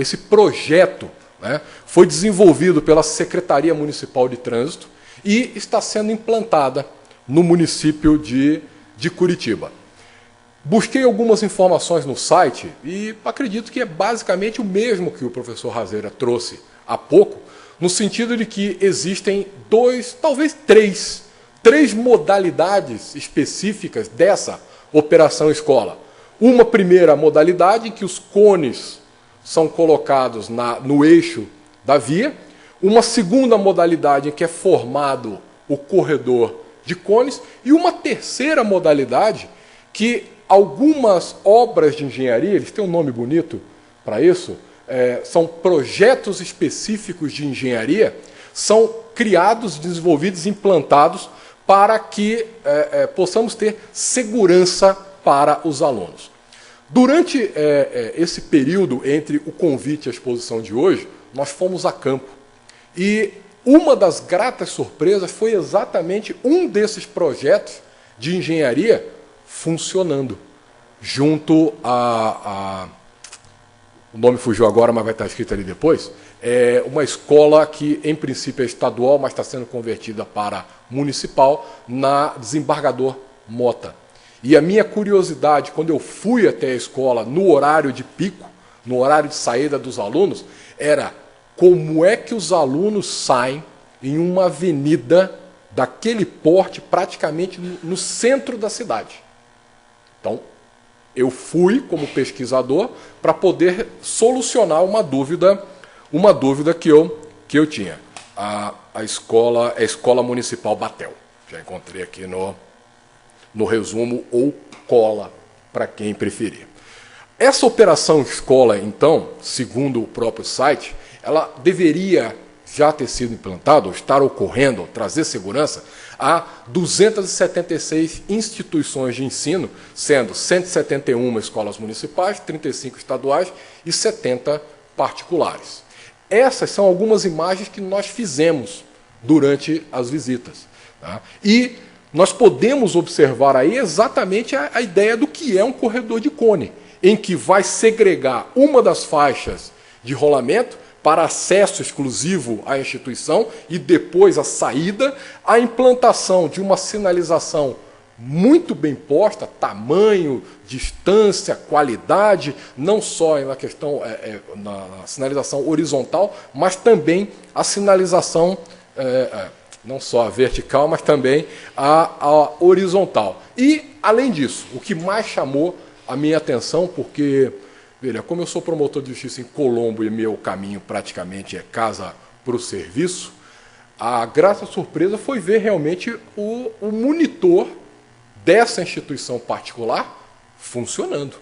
esse projeto foi desenvolvido pela Secretaria Municipal de Trânsito e está sendo implantada no município de Curitiba. Busquei algumas informações no site e acredito que é basicamente o mesmo que o professor Razeira trouxe há pouco, no sentido de que existem talvez três modalidades específicas dessa Operação Escola. Uma primeira modalidade em que os cones são colocados no eixo da via, uma segunda modalidade em que é formado o corredor de cones e uma terceira modalidade que algumas obras de engenharia, eles têm um nome bonito para isso, são projetos específicos de engenharia, são criados, desenvolvidos, implantados para que possamos ter segurança para os alunos. Durante esse período entre o convite e a exposição de hoje, nós fomos a campo. E uma das gratas surpresas foi exatamente um desses projetos de engenharia funcionando, junto o nome fugiu agora, mas vai estar escrito ali depois, é uma escola que, em princípio, é estadual, mas está sendo convertida para municipal, na Desembargador Mota. E a minha curiosidade, quando eu fui até a escola no horário de pico, no horário de saída dos alunos, era como é que os alunos saem em uma avenida daquele porte, praticamente no centro da cidade. Então, eu fui como pesquisador para poder solucionar uma dúvida que eu tinha. A Escola Municipal Batel. Já encontrei aqui no resumo, ou cola, para quem preferir. Essa Operação Escola, então, segundo o próprio site, ela deveria já ter sido implantada, ou estar ocorrendo, trazer segurança a 276 instituições de ensino, sendo 171 escolas municipais, 35 estaduais e 70 particulares. Essas são algumas imagens que nós fizemos durante as visitas. Tá? E nós podemos observar aí exatamente a ideia do que é um corredor de cone, em que vai segregar uma das faixas de rolamento para acesso exclusivo à instituição e depois a saída, a implantação de uma sinalização muito bem posta, tamanho, distância, qualidade, não só na questão na sinalização horizontal, mas também a sinalização, não só a vertical, mas também a horizontal. E, além disso, o que mais chamou a minha atenção, porque, veja, como eu sou promotor de justiça em Colombo e meu caminho praticamente é casa para o serviço, a grata surpresa foi ver realmente o monitor dessa instituição particular funcionando.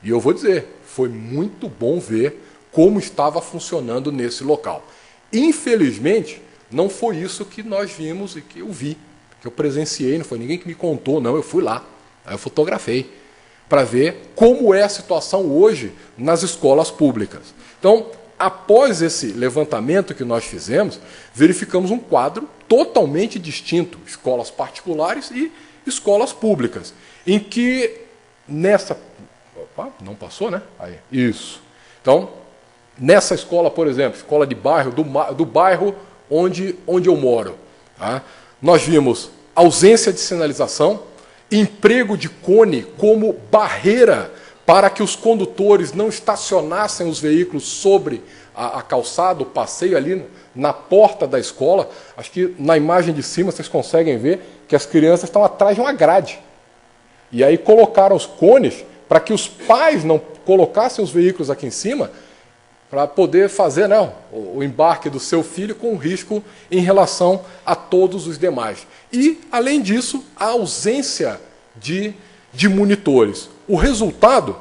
E eu vou dizer, foi muito bom ver como estava funcionando nesse local. Infelizmente, não foi isso que nós vimos e que eu vi, que eu presenciei, não foi ninguém que me contou, não, eu fui lá, aí eu fotografei, para ver como é a situação hoje nas escolas públicas. Então, após esse levantamento que nós fizemos, verificamos um quadro totalmente distinto, escolas particulares e escolas públicas, em que nessa... Opa, não passou, né? Aí, isso. Então, nessa escola, por exemplo, escola de bairro, do bairro onde eu moro, tá? Nós vimos ausência de sinalização, emprego de cone como barreira para que os condutores não estacionassem os veículos sobre a calçada, o passeio ali na porta da escola. Acho que na imagem de cima vocês conseguem ver que as crianças estão atrás de uma grade. E aí colocaram os cones para que os pais não colocassem os veículos aqui em cima, para poder fazer, né, o embarque do seu filho com risco em relação a todos os demais. E, além disso, a ausência de monitores. O resultado,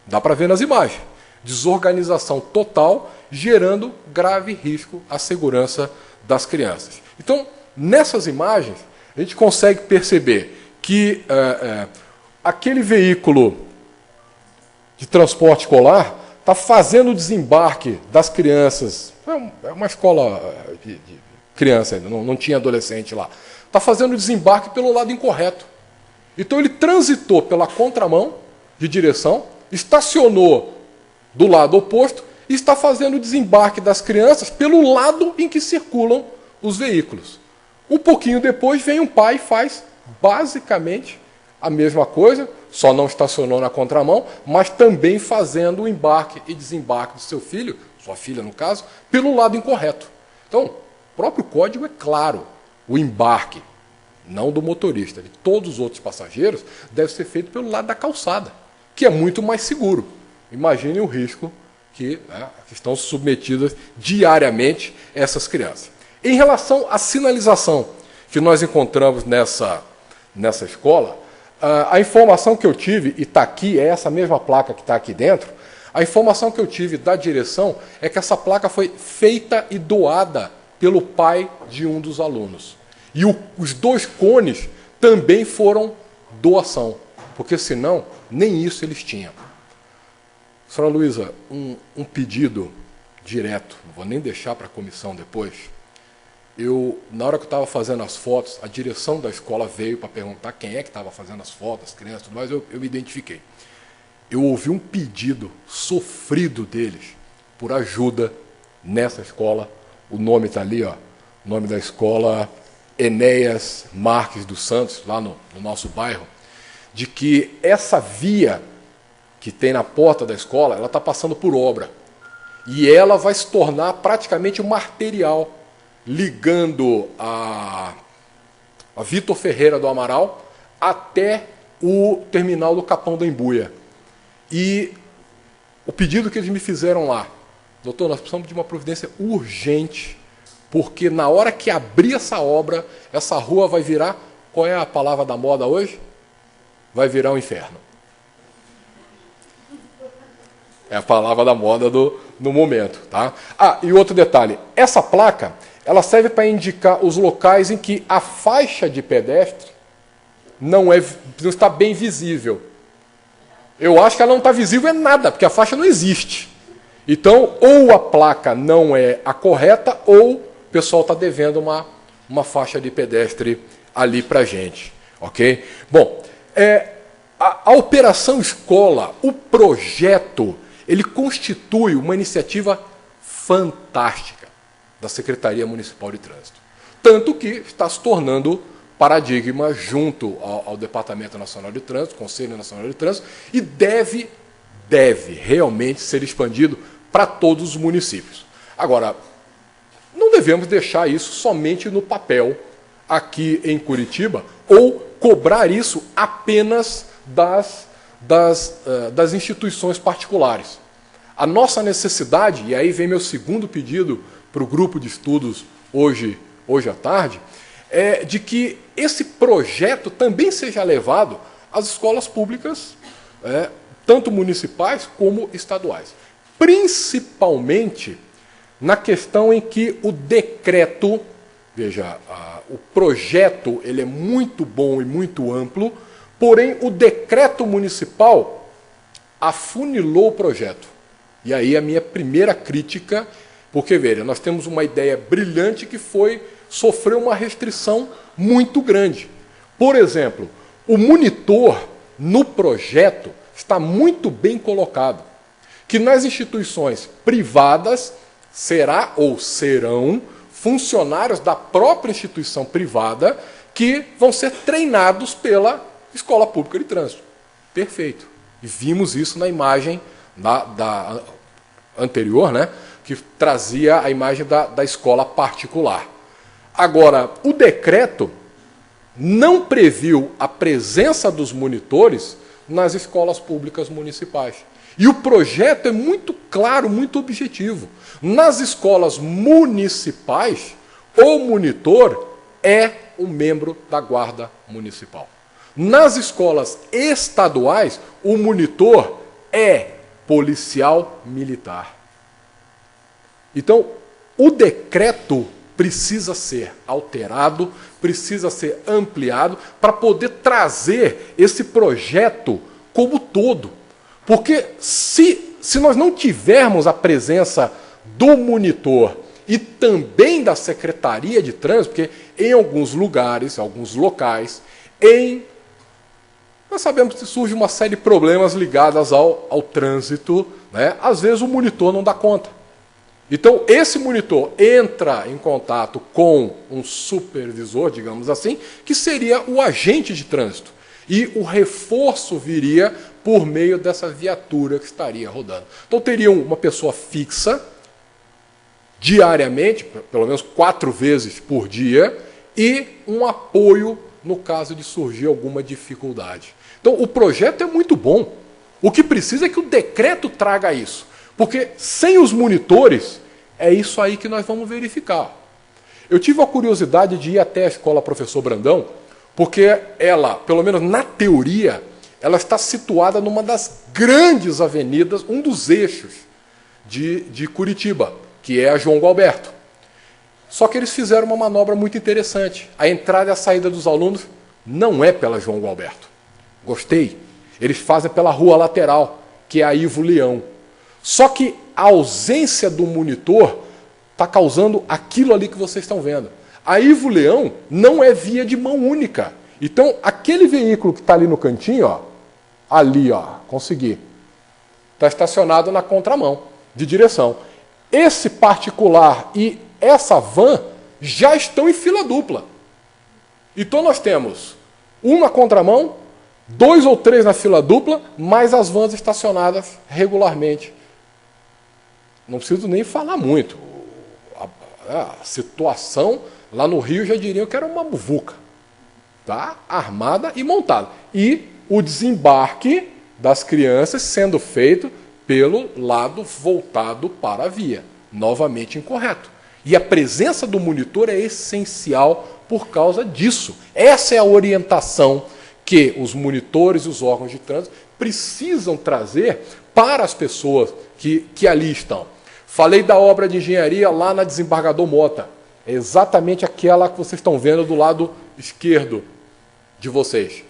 dá para ver nas imagens, desorganização total, gerando grave risco à segurança das crianças. Então, nessas imagens, a gente consegue perceber que aquele veículo de transporte escolar está fazendo o desembarque das crianças. É uma escola de criança ainda, não tinha adolescente lá. Está fazendo o desembarque pelo lado incorreto. Então ele transitou pela contramão de direção, estacionou do lado oposto e está fazendo o desembarque das crianças pelo lado em que circulam os veículos. Um pouquinho depois vem um pai e faz basicamente a mesma coisa, só não estacionou na contramão, mas também fazendo o embarque e desembarque do seu filho, sua filha no caso, pelo lado incorreto. Então, o próprio código é claro, o embarque, não do motorista, de todos os outros passageiros, deve ser feito pelo lado da calçada, que é muito mais seguro. Imagine o risco que estão submetidas diariamente essas crianças. Em relação à sinalização que nós encontramos nessa escola, a informação que eu tive, e está aqui, é essa mesma placa que está aqui dentro, a informação que eu tive da direção é que essa placa foi feita e doada pelo pai de um dos alunos. E os 2 cones também foram doação, porque senão nem isso eles tinham. Senhora Luísa, um pedido direto, não vou nem deixar para a comissão depois. Na hora que eu estava fazendo as fotos, a direção da escola veio para perguntar quem é que estava fazendo as fotos, as crianças, tudo mais, eu me identifiquei. Eu ouvi um pedido sofrido deles por ajuda nessa escola. O nome está ali, ó, o nome da escola Enéas Marques dos Santos, lá no nosso bairro, de que essa via que tem na porta da escola, ela está passando por obra. E ela vai se tornar praticamente uma arterial, ligando a Vitor Ferreira do Amaral até o terminal do Capão da Embuia. E o pedido que eles me fizeram lá, doutor, nós precisamos de uma providência urgente, porque na hora que abrir essa obra, essa rua vai virar, qual é a palavra da moda hoje? Vai virar um inferno. É a palavra da moda no momento. Tá? E outro detalhe, essa placa, ela serve para indicar os locais em que a faixa de pedestre não está bem visível. Eu acho que ela não está visível é nada, porque a faixa não existe. Então, ou a placa não é a correta, ou o pessoal está devendo uma faixa de pedestre ali para a gente. Ok? Bom, a Operação Escola, o projeto, ele constitui uma iniciativa fantástica da Secretaria Municipal de Trânsito. Tanto que está se tornando paradigma junto ao Departamento Nacional de Trânsito, Conselho Nacional de Trânsito, e deve realmente ser expandido para todos os municípios. Agora, não devemos deixar isso somente no papel aqui em Curitiba, ou cobrar isso apenas das instituições particulares. A nossa necessidade, e aí vem meu segundo pedido para o grupo de estudos hoje à tarde, é de que esse projeto também seja levado às escolas públicas tanto municipais como estaduais. Principalmente na questão em que o decreto, veja, o projeto ele é muito bom e muito amplo, porém o decreto municipal afunilou o projeto. E aí a minha primeira crítica, porque, veja, nós temos uma ideia brilhante que sofreu uma restrição muito grande. Por exemplo, o monitor no projeto está muito bem colocado, que nas instituições privadas será ou serão funcionários da própria instituição privada que vão ser treinados pela Escola Pública de Trânsito. Perfeito. E vimos isso na imagem da anterior, né, que trazia a imagem da escola particular. Agora, o decreto não previu a presença dos monitores nas escolas públicas municipais. E o projeto é muito claro, muito objetivo. Nas escolas municipais, o monitor é um membro da Guarda Municipal. Nas escolas estaduais, o monitor é policial militar. Então, o decreto precisa ser alterado, precisa ser ampliado para poder trazer esse projeto como todo. Porque se nós não tivermos a presença do monitor e também da Secretaria de Trânsito, porque em alguns lugares, alguns locais, nós sabemos que surge uma série de problemas ligados ao trânsito, né? Às vezes o monitor não dá conta. Então, esse monitor entra em contato com um supervisor, digamos assim, que seria o agente de trânsito. E o reforço viria por meio dessa viatura que estaria rodando. Então, teria uma pessoa fixa, diariamente, pelo menos 4 vezes por dia, e um apoio no caso de surgir alguma dificuldade. Então, o projeto é muito bom. O que precisa é que o decreto traga isso. Porque sem os monitores, é isso aí que nós vamos verificar. Eu tive a curiosidade de ir até a escola Professor Brandão, porque ela, pelo menos na teoria, ela está situada numa das grandes avenidas, um dos eixos de Curitiba, que é a João Gualberto. Só que eles fizeram uma manobra muito interessante. A entrada e a saída dos alunos não é pela João Gualberto. Gostei. Eles fazem pela rua lateral, que é a Ivo Leão. Só que a ausência do monitor está causando aquilo ali que vocês estão vendo. A Ivo Leão não é via de mão única. Então, aquele veículo que está ali no cantinho, ó, ali, ó, consegui, está estacionado na contramão de direção. Esse particular e essa van já estão em fila dupla. Então, nós temos um na contramão, 2 ou 3 na fila dupla, mais as vans estacionadas regularmente. Não preciso nem falar muito. A situação lá no Rio já diriam que era uma muvuca. Tá? Armada e montada. E o desembarque das crianças sendo feito pelo lado voltado para a via. Novamente incorreto. E a presença do monitor é essencial por causa disso. Essa é a orientação que os monitores e os órgãos de trânsito precisam trazer para as pessoas que ali estão. Falei da obra de engenharia lá na Desembargador Mota. É exatamente aquela que vocês estão vendo do lado esquerdo de vocês.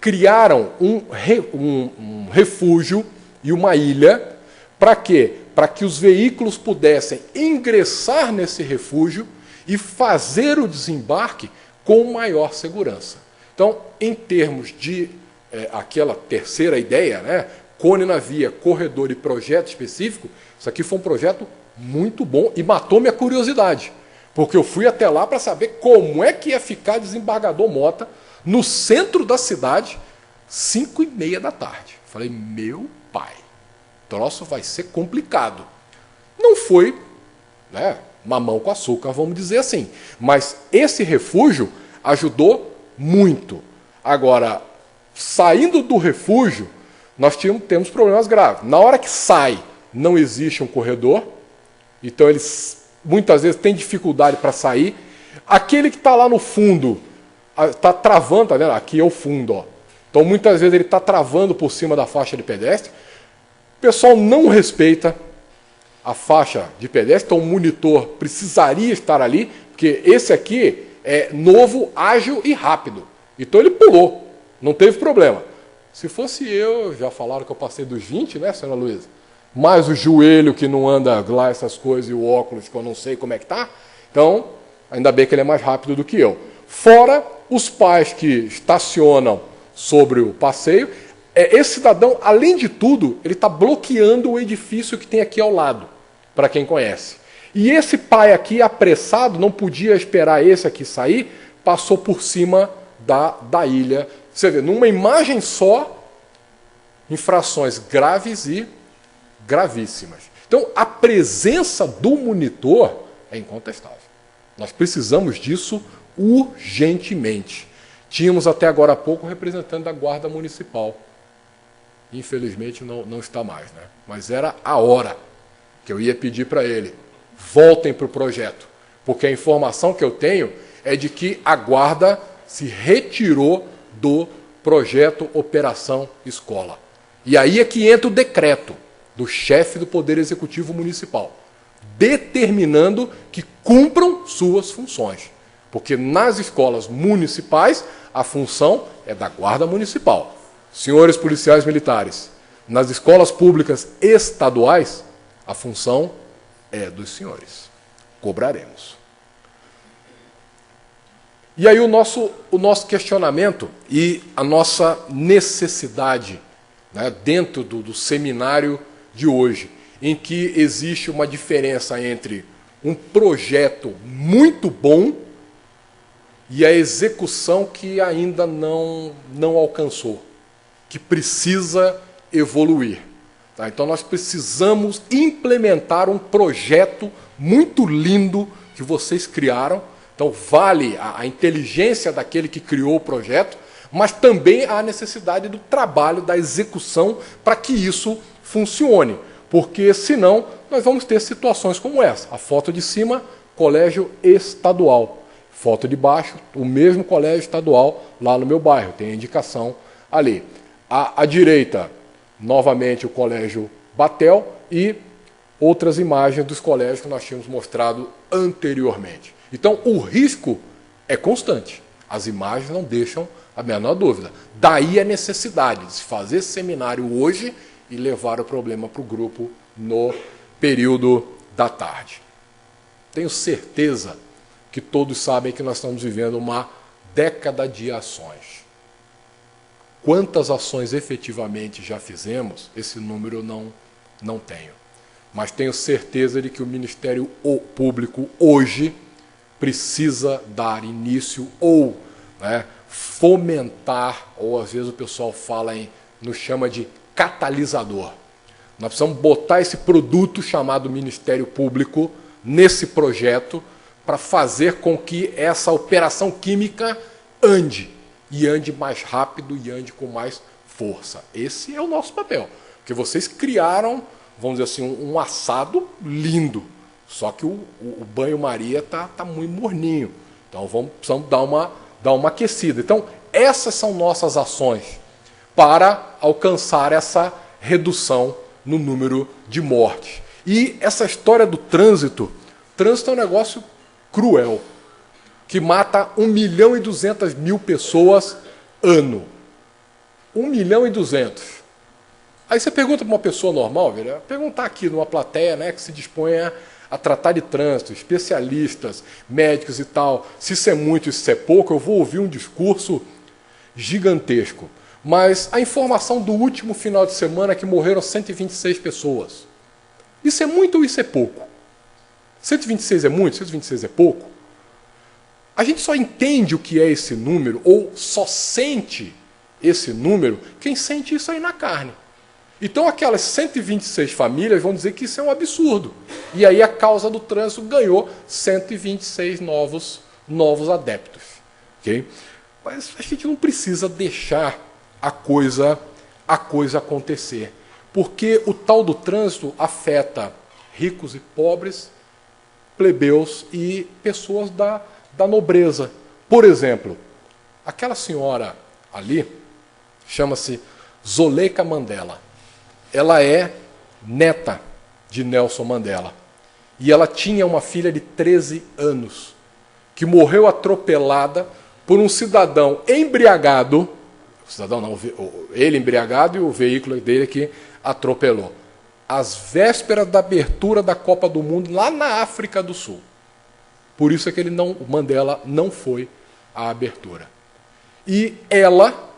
Criaram um refúgio e uma ilha. Para quê? Para que os veículos pudessem ingressar nesse refúgio e fazer o desembarque com maior segurança. Então, em termos de aquela terceira ideia, né, cone na via, corredor e projeto específico, isso aqui foi um projeto muito bom e matou minha curiosidade. Porque eu fui até lá para saber como é que ia ficar Desembargador Mota no centro da cidade, 5h30 da tarde. Falei, meu pai, o troço vai ser complicado. Não foi, né, mamão com açúcar, vamos dizer assim. Mas esse refúgio ajudou muito. Agora, saindo do refúgio, nós temos problemas graves. Na hora que sai, não existe um corredor, então eles muitas vezes têm dificuldade para sair. Aquele que está lá no fundo, está travando, tá vendo? Aqui é o fundo, ó. Então muitas vezes ele está travando por cima da faixa de pedestre. pessoal não respeita a faixa de pedestre, então o monitor precisaria estar ali, porque esse aqui é novo, ágil e rápido. Então ele pulou, não teve problema. Se fosse eu, já falaram que eu passei dos 20, né, senhora Luísa? Mais o joelho que não anda lá, essas coisas, e o óculos que eu não sei como é que tá. Então, ainda bem que ele é mais rápido do que eu. Fora os pais que estacionam sobre o passeio, esse cidadão, além de tudo, ele está bloqueando o edifício que tem aqui ao lado, para quem conhece. E esse pai aqui, apressado, não podia esperar esse aqui sair, passou por cima da ilha. Você vê, numa imagem só, infrações graves e gravíssimas. Então, a presença do monitor é incontestável. Nós precisamos disso urgentemente. Tínhamos até agora há pouco o representante da Guarda Municipal. Infelizmente não está mais, né? Mas era a hora que eu ia pedir para ele: voltem para o projeto. Porque a informação que eu tenho é de que a Guarda se retirou do projeto Operação Escola. E aí é que entra o decreto do chefe do Poder Executivo Municipal, determinando que cumpram suas funções. Porque nas escolas municipais, a função é da Guarda Municipal. Senhores policiais militares, nas escolas públicas estaduais, a função é dos senhores. Cobraremos. E aí o nosso questionamento e a nossa necessidade, né, dentro do seminário de hoje, em que existe uma diferença entre um projeto muito bom e a execução que ainda não alcançou, que precisa evoluir. Tá? Então nós precisamos implementar um projeto muito lindo que vocês criaram. Então vale a inteligência daquele que criou o projeto, mas também a necessidade do trabalho, da execução, para que isso funcione. Porque senão nós vamos ter situações como essa. A foto de cima, colégio estadual. Foto de baixo, o mesmo colégio estadual lá no meu bairro, tem a indicação ali. À direita, novamente o colégio Batel e outras imagens dos colégios que nós tínhamos mostrado anteriormente. Então o risco é constante, as imagens não deixam a menor dúvida. Daí a necessidade de se fazer esse seminário hoje e levar o problema para o grupo no período da tarde. Tenho certeza que todos sabem que nós estamos vivendo uma década de ações. Quantas ações efetivamente já fizemos, esse número eu não tenho. Mas tenho certeza de que o Ministério Público hoje precisa dar início ou, né, fomentar, ou às vezes o pessoal nos chama de catalisador. Nós precisamos botar esse produto chamado Ministério Público nesse projeto para fazer com que essa operação química ande, e ande mais rápido e ande com mais força. Esse é o nosso papel. Porque vocês criaram, vamos dizer assim, um assado lindo, só que o banho-maria tá muito morninho. Então precisamos dar uma aquecida. Então essas são nossas ações para alcançar essa redução no número de mortes. E essa história do trânsito é um negócio cruel, que mata 1.200.000 pessoas ano. 1.200.000. Aí você pergunta para uma pessoa normal, perguntar aqui numa plateia, né, que se disponha a tratar de trânsito, especialistas, médicos e tal, se isso é muito, isso é pouco, eu vou ouvir um discurso gigantesco. Mas a informação do último final de semana é que morreram 126 pessoas. Isso é muito ou isso é pouco? 126 é muito, 126 é pouco? A gente só entende o que é esse número, ou só sente esse número, quem sente isso aí na carne. Então aquelas 126 famílias vão dizer que isso é um absurdo. E aí a causa do trânsito ganhou 126 novos adeptos. Okay? Mas a gente não precisa deixar a coisa acontecer. Porque o tal do trânsito afeta ricos e pobres, plebeus e pessoas da nobreza. Por exemplo, aquela senhora ali chama-se Zoleika Mandela. Ela é neta de Nelson Mandela. E ela tinha uma filha de 13 anos, que morreu atropelada por um cidadão embriagado, o cidadão não, ele embriagado e o veículo dele que atropelou, às vésperas da abertura da Copa do Mundo lá na África do Sul. Por isso é que o Mandela não foi à abertura. E ela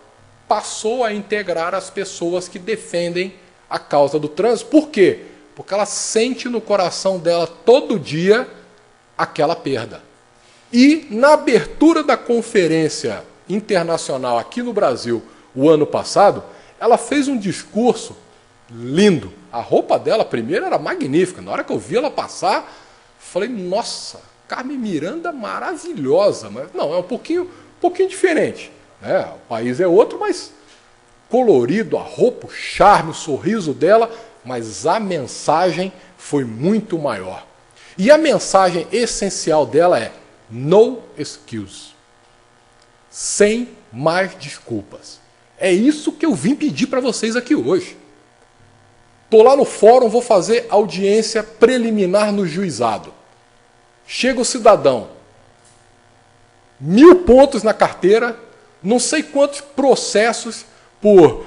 passou a integrar as pessoas que defendem a causa do trânsito. Por quê? Porque ela sente no coração dela todo dia aquela perda. E na abertura da conferência internacional aqui no Brasil, o ano passado, ela fez um discurso lindo. A roupa dela, primeiro, era magnífica. Na hora que eu vi ela passar, falei, nossa, Carmen Miranda maravilhosa. Mas não, é um pouquinho diferente. O país é outro, mas colorido, a roupa, o charme, o sorriso dela, mas a mensagem foi muito maior. E a mensagem essencial dela é no excuse. Sem mais desculpas. É isso que eu vim pedir para vocês aqui hoje. Estou lá no fórum, vou fazer audiência preliminar no juizado. Chega o cidadão, 1000 pontos na carteira, não sei quantos processos por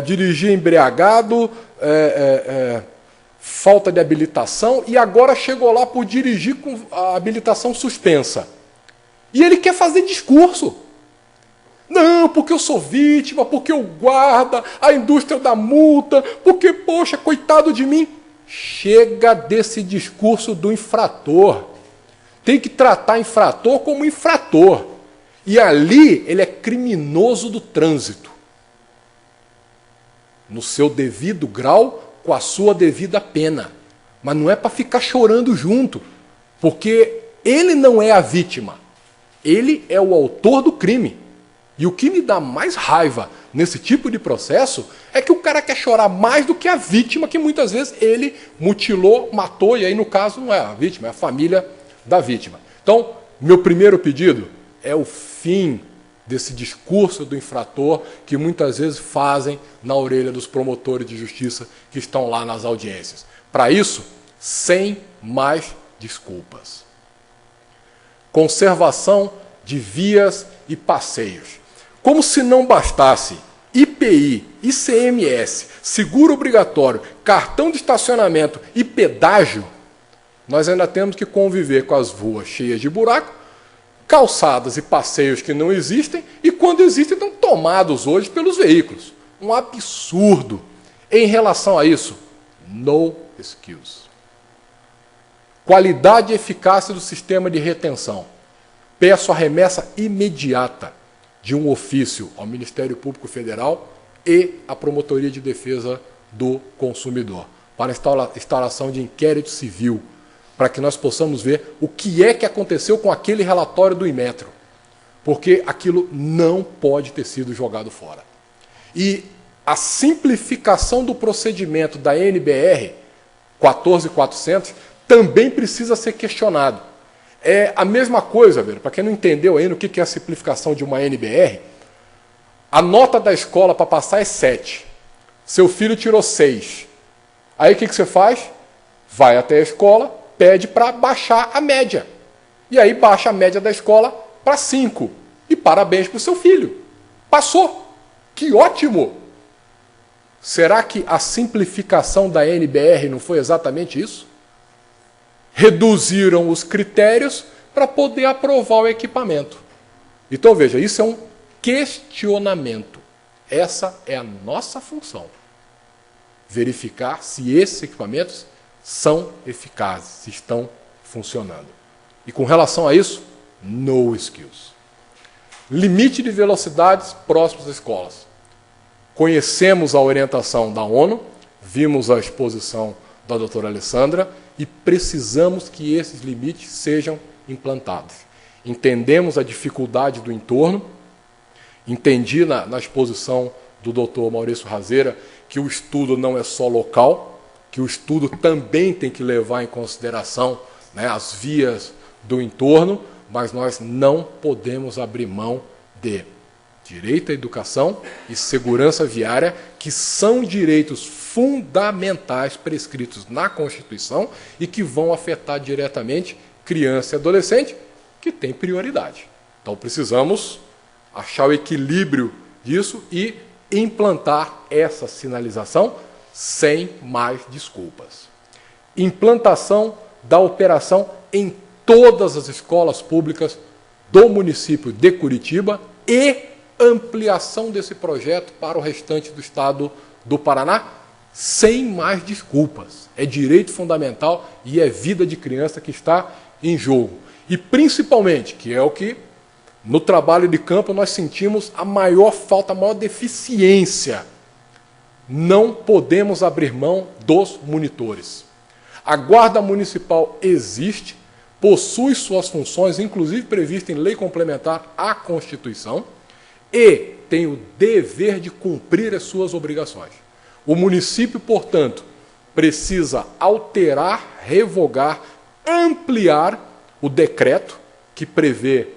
dirigir embriagado, falta de habilitação, e agora chegou lá por dirigir com a habilitação suspensa. E ele quer fazer discurso. Não, porque eu sou vítima, porque o guarda, a indústria da multa, porque, poxa, coitado de mim. Chega desse discurso do infrator. Tem que tratar infrator como infrator. E ali ele é criminoso do trânsito. No seu devido grau, com a sua devida pena. Mas não é para ficar chorando junto. Porque ele não é a vítima. Ele é o autor do crime. E o que me dá mais raiva nesse tipo de processo é que o cara quer chorar mais do que a vítima, que muitas vezes ele mutilou, matou, e aí no caso não é a vítima, é a família da vítima. Então, meu primeiro pedido é o fim desse discurso do infrator que muitas vezes fazem na orelha dos promotores de justiça que estão lá nas audiências. Para isso, sem mais desculpas. Conservação de vias e passeios. Como se não bastasse IPI, ICMS, seguro obrigatório, cartão de estacionamento e pedágio, nós ainda temos que conviver com as ruas cheias de buraco, calçadas e passeios que não existem e, quando existem, estão tomados hoje pelos veículos. Um absurdo. Em relação a isso, no excuse. Qualidade e eficácia do sistema de retenção. Peço a remessa imediata de um ofício ao Ministério Público Federal e à Promotoria de Defesa do Consumidor, para a instalação de inquérito civil, para que nós possamos ver o que é que aconteceu com aquele relatório do Inmetro, porque aquilo não pode ter sido jogado fora. E a simplificação do procedimento da NBR 14400 também precisa ser questionado. É a mesma coisa, para quem não entendeu ainda o que é a simplificação de uma NBR, a nota da escola para passar é 7. Seu filho tirou 6. Aí o que você faz? Vai até a escola, pede para baixar a média. E aí baixa a média da escola para 5. E parabéns para o seu filho. Passou. Que ótimo! Será que a simplificação da NBR não foi exatamente isso? Reduziram os critérios para poder aprovar o equipamento. Então, veja, isso é um questionamento. Essa é a nossa função. Verificar se esses equipamentos são eficazes, se estão funcionando. E com relação a isso, no excuse. Limite de velocidades próximos às escolas. Conhecemos a orientação da ONU, vimos a exposição da doutora Alessandra, e precisamos que esses limites sejam implantados. Entendemos a dificuldade do entorno, entendi na exposição do doutor Maurício Razeira que o estudo não é só local, que o estudo também tem que levar em consideração, as vias do entorno, mas nós não podemos abrir mão de Direito à educação e segurança viária, que são direitos fundamentais prescritos na Constituição e que vão afetar diretamente criança e adolescente, que tem prioridade. Então precisamos achar o equilíbrio disso e implantar essa sinalização sem mais desculpas. Implantação da operação em todas as escolas públicas do município de Curitiba e ampliação desse projeto para o restante do estado do Paraná, sem mais desculpas. É direito fundamental e é vida de criança que está em jogo. E principalmente, que é o que no trabalho de campo nós sentimos a maior falta, a maior deficiência. Não podemos abrir mão dos monitores. A Guarda Municipal existe, possui suas funções, inclusive previstas em lei complementar à Constituição, e tem o dever de cumprir as suas obrigações. O município, portanto, precisa alterar, revogar, ampliar o decreto que prevê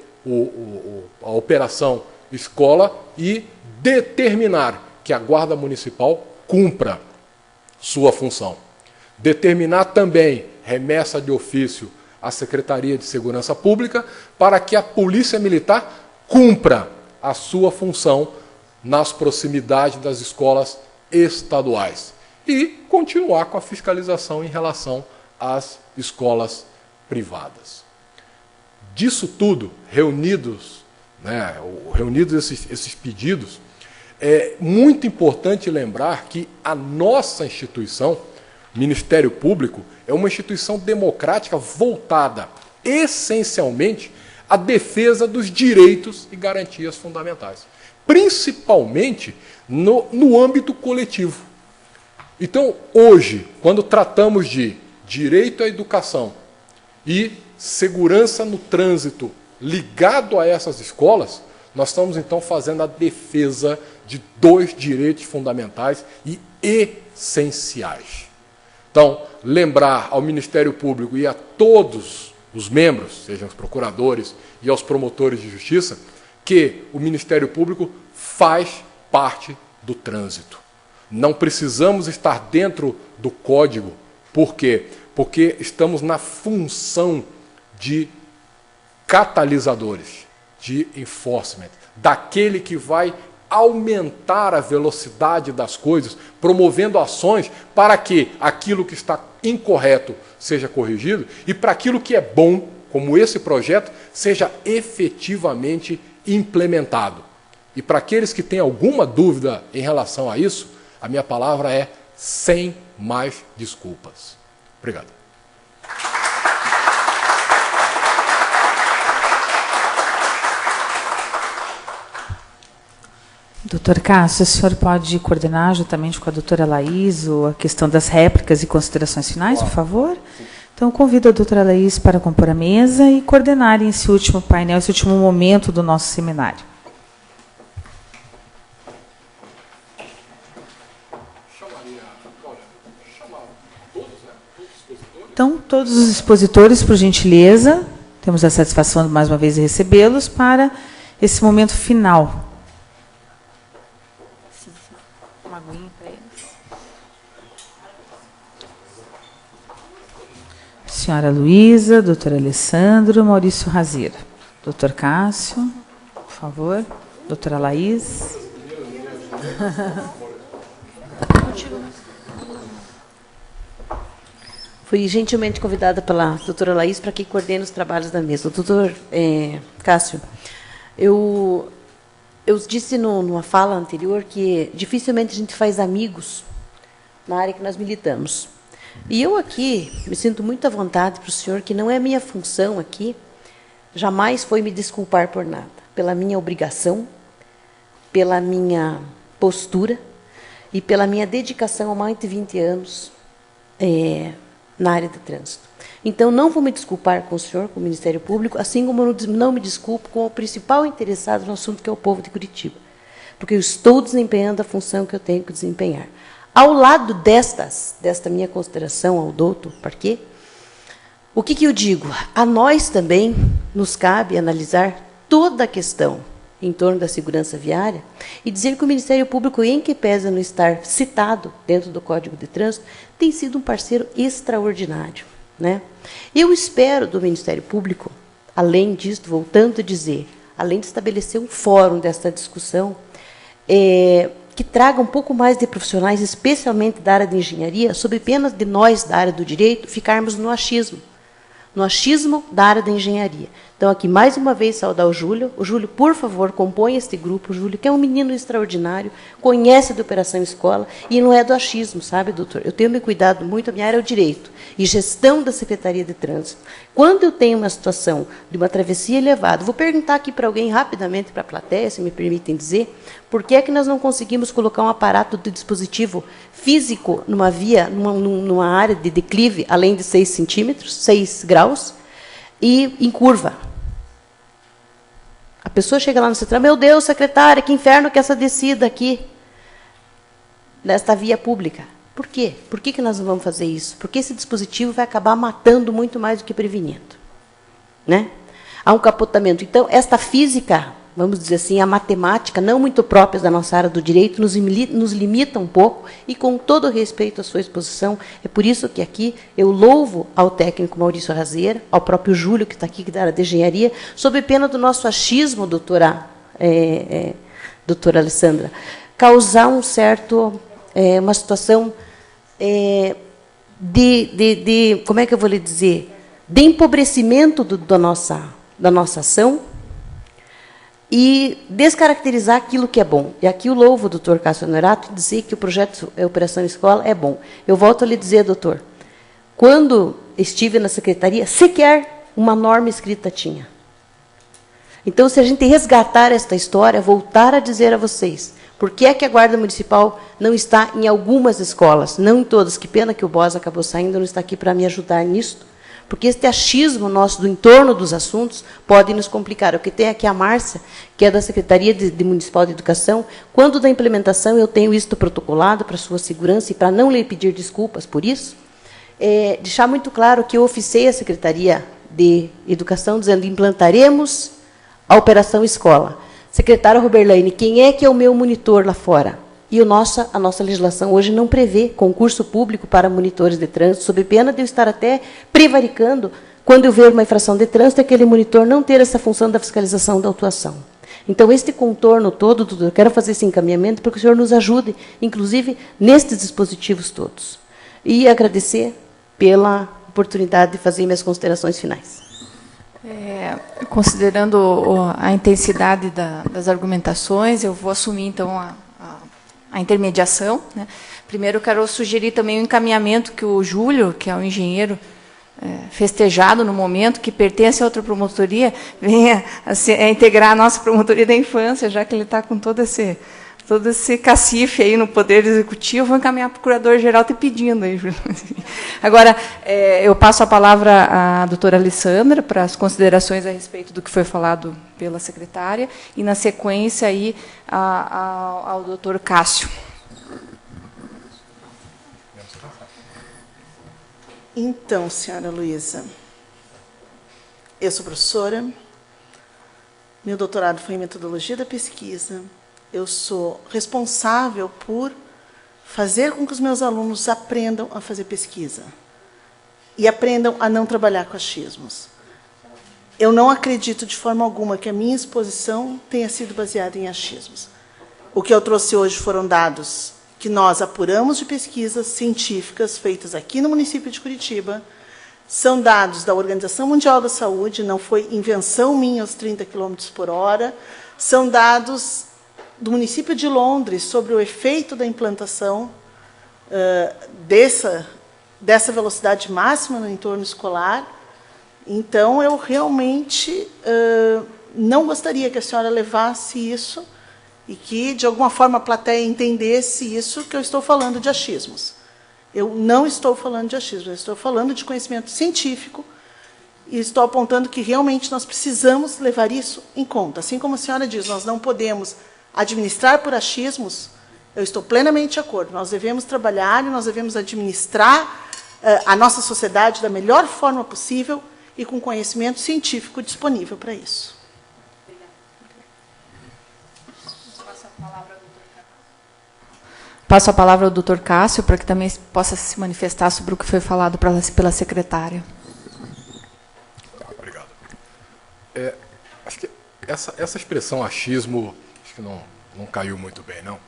a operação escola e determinar que a Guarda Municipal cumpra sua função. Determinar também remessa de ofício à Secretaria de Segurança Pública para que a Polícia Militar cumpra a sua função nas proximidades das escolas estaduais e continuar com a fiscalização em relação às escolas privadas. Disso tudo, reunidos esses pedidos, é muito importante lembrar que a nossa instituição, Ministério Público, é uma instituição democrática voltada essencialmente à defesa dos direitos e garantias fundamentais, principalmente no âmbito coletivo. Então, hoje, quando tratamos de direito à educação e segurança no trânsito ligado a essas escolas, nós estamos então fazendo a defesa de dois direitos fundamentais e essenciais. Então, lembrar ao Ministério Público e a todos os membros, sejam os procuradores e aos promotores de justiça, que o Ministério Público faz parte do trânsito. Não precisamos estar dentro do código. Por quê? Porque estamos na função de catalisadores, de enforcement, daquele que vai aumentar a velocidade das coisas, promovendo ações para que aquilo que está incorreto seja corrigido e para aquilo que é bom, como esse projeto, seja efetivamente implementado. E para aqueles que têm alguma dúvida em relação a isso, a minha palavra é sem mais desculpas. Obrigado. Doutor Cássio, o senhor pode coordenar juntamente com a doutora Laís a questão das réplicas e considerações finais, por favor? Então, convido a doutora Laís para compor a mesa e coordenarem esse último painel, esse último momento do nosso seminário. Então, todos os expositores, por gentileza, temos a satisfação, mais uma vez, de recebê-los para esse momento final. Uma aguinha para eles. Senhora Luísa, doutor Alessandro, Maurício Razira. Doutor Cássio, por favor. Doutora Laís. Fui gentilmente convidada pela doutora Laís para que coordene os trabalhos da mesa. Doutor Cássio, eu disse numa fala anterior que dificilmente a gente faz amigos na área que nós militamos. E eu aqui me sinto muito à vontade para o senhor, que não é minha função aqui, jamais foi me desculpar por nada, pela minha obrigação, pela minha postura e pela minha dedicação há mais de 20 anos na área de trânsito. Então, não vou me desculpar com o senhor, com o Ministério Público, assim como eu não me desculpo com o principal interessado no assunto, que é o povo de Curitiba, porque eu estou desempenhando a função que eu tenho que desempenhar. Ao lado desta minha consideração ao doutor Parquet, o que eu digo? A nós também nos cabe analisar toda a questão em torno da segurança viária, e dizer que o Ministério Público, em que pese não estar citado dentro do Código de Trânsito, tem sido um parceiro extraordinário, né? Eu espero do Ministério Público, além disso, voltando a dizer, além de estabelecer um fórum desta discussão, que traga um pouco mais de profissionais, especialmente da área de engenharia, sob pena de nós, da área do direito, ficarmos no achismo da área da engenharia. Então, aqui, mais uma vez, saudar o Júlio. O Júlio, por favor, compõe este grupo. O Júlio, que é um menino extraordinário, conhece a Operação Escola, e não é do achismo, sabe, doutor? Eu tenho me cuidado muito, a minha área é o direito, e gestão da Secretaria de Trânsito. Quando eu tenho uma situação de uma travessia elevada, vou perguntar aqui para alguém, rapidamente, para a plateia, se me permitem dizer, por que é que nós não conseguimos colocar um aparato de dispositivo físico numa via, numa área de declive, além de 6 centímetros, 6 graus, e em curva? A pessoa chega lá no CETRAN, meu Deus, secretária, que inferno que é essa descida aqui, nesta via pública. Por quê? Por que nós não vamos fazer isso? Porque esse dispositivo vai acabar matando muito mais do que prevenindo, né? Há um capotamento. Então, esta física, vamos dizer assim, a matemática, não muito próprias da nossa área do direito, nos limita um pouco, e com todo respeito à sua exposição, é por isso que aqui eu louvo ao técnico Maurício Arrazeira, ao próprio Júlio, que está aqui, da área de engenharia, sob pena do nosso achismo, doutora Alessandra, causar um certo, uma situação como é que eu vou lhe dizer, de empobrecimento da nossa ação, e descaracterizar aquilo que é bom. E aqui eu louvo o doutor Cássio Honorato dizer que o projeto Operação Escola é bom. Eu volto a lhe dizer, doutor, quando estive na secretaria, sequer uma norma escrita tinha. Então, se a gente resgatar esta história, voltar a dizer a vocês, por que é que a Guarda Municipal não está em algumas escolas, não em todas, que pena que o Bosa acabou saindo, não está aqui para me ajudar nisto, porque este achismo nosso do entorno dos assuntos pode nos complicar. O que tem aqui a Márcia, que é da Secretaria Municipal de Educação, quando da implementação eu tenho isto protocolado para sua segurança e para não lhe pedir desculpas por isso, deixar muito claro que eu oficiei a Secretaria de Educação dizendo implantaremos a Operação Escola. Secretária Roberlaine, quem é que é o meu monitor lá fora? E a nossa legislação hoje não prevê concurso público para monitores de trânsito, sob pena de eu estar até prevaricando, quando eu ver uma infração de trânsito, aquele monitor não ter essa função da fiscalização da autuação. Então, este contorno todo, eu quero fazer esse encaminhamento para que o senhor nos ajude, inclusive, nestes dispositivos todos. E agradecer pela oportunidade de fazer minhas considerações finais. Considerando a intensidade das argumentações, eu vou assumir, então, a intermediação, né? Primeiro, eu quero sugerir também o encaminhamento que o Júlio, que é o engenheiro festejado no momento, que pertence a outra promotoria, venha a integrar a nossa promotoria da infância, já que ele está com todo esse cacife aí no Poder Executivo, vou encaminhar para o Procurador-Geral te pedindo aí, Júlio. Agora, eu passo a palavra à doutora Alessandra para as considerações a respeito do que foi falado pela secretária, e, na sequência, aí, ao doutor Cássio. Então, senhora Luísa, eu sou professora, meu doutorado foi em metodologia da pesquisa, eu sou responsável por fazer com que os meus alunos aprendam a fazer pesquisa e aprendam a não trabalhar com achismos. Eu não acredito de forma alguma que a minha exposição tenha sido baseada em achismos. O que eu trouxe hoje foram dados que nós apuramos de pesquisas científicas feitas aqui no município de Curitiba, são dados da Organização Mundial da Saúde, não foi invenção minha aos 30 km por hora, são dados do município de Londres sobre o efeito da implantação dessa velocidade máxima no entorno escolar. Então, eu realmente não gostaria que a senhora levasse isso e que, de alguma forma, a plateia entendesse isso, que eu estou falando de achismos. Eu não estou falando de achismos, eu estou falando de conhecimento científico e estou apontando que realmente nós precisamos levar isso em conta. Assim como a senhora diz, nós não podemos administrar por achismos, eu estou plenamente de acordo. Nós devemos trabalhar e nós devemos administrar a nossa sociedade da melhor forma possível e com conhecimento científico disponível para isso. Passo a palavra ao doutor Cássio, para que também possa se manifestar sobre o que foi falado pela secretária. Obrigado. Acho que essa expressão achismo, acho que não caiu muito bem, não.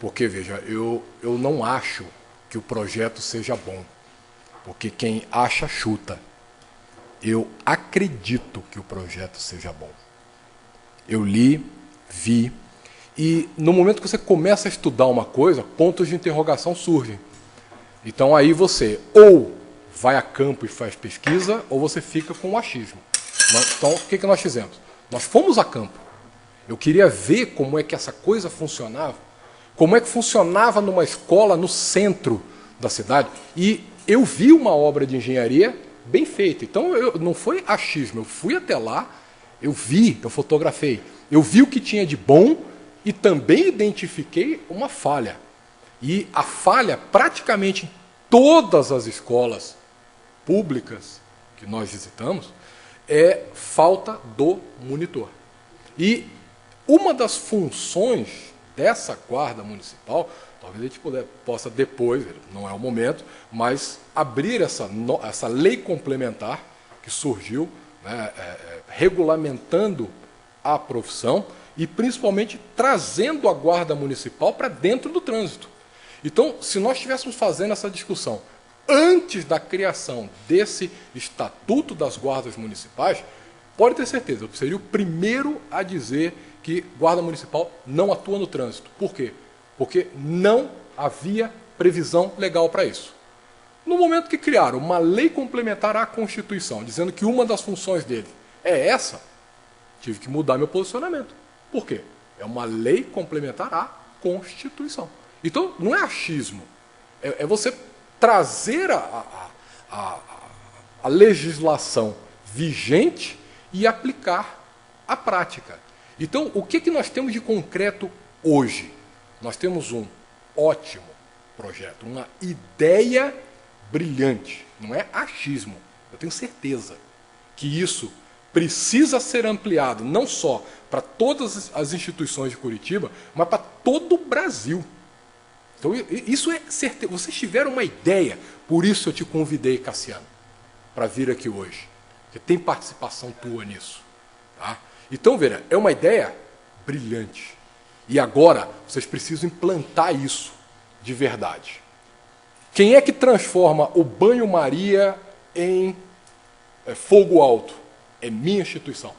Porque, veja, eu não acho que o projeto seja bom, porque quem acha, chuta. Eu acredito que o projeto seja bom. Eu li, vi, e no momento que você começa a estudar uma coisa, pontos de interrogação surgem. Então aí você ou vai a campo e faz pesquisa, ou você fica com o achismo. Então o que nós fizemos? Nós fomos a campo. Eu queria ver como é que essa coisa funcionava, como é que funcionava numa escola no centro da cidade, e eu vi uma obra de engenharia bem feita. Então não foi achismo, eu fui até lá, eu vi, eu fotografei, eu vi o que tinha de bom e também identifiquei uma falha. E a falha, praticamente em todas as escolas públicas que nós visitamos, é falta do monitor. E uma das funções dessa guarda municipal, talvez a gente possa depois, não é o momento, mas abrir essa lei complementar que surgiu, né, regulamentando a profissão e principalmente trazendo a guarda municipal para dentro do trânsito. Então, se nós estivéssemos fazendo essa discussão antes da criação desse Estatuto das Guardas Municipais, pode ter certeza, eu seria o primeiro a dizer que guarda municipal não atua no trânsito. Por quê? Porque não havia previsão legal para isso. No momento que criaram uma lei complementar à Constituição, dizendo que uma das funções dele é essa, tive que mudar meu posicionamento. Por quê? É uma lei complementar à Constituição. Então, não é achismo. É você trazer a legislação vigente e aplicar a prática. Então, o que nós temos de concreto hoje? Nós temos um ótimo projeto, uma ideia brilhante. Não é achismo. Eu tenho certeza que isso precisa ser ampliado, não só para todas as instituições de Curitiba, mas para todo o Brasil. Então, isso é certeza. Vocês tiveram uma ideia, por isso eu te convidei, Cassiano, para vir aqui hoje. Porque tem participação tua nisso. Tá? Então, veja, é uma ideia brilhante. E agora, vocês precisam implantar isso de verdade. Quem é que transforma o banho-maria em fogo alto? É minha instituição.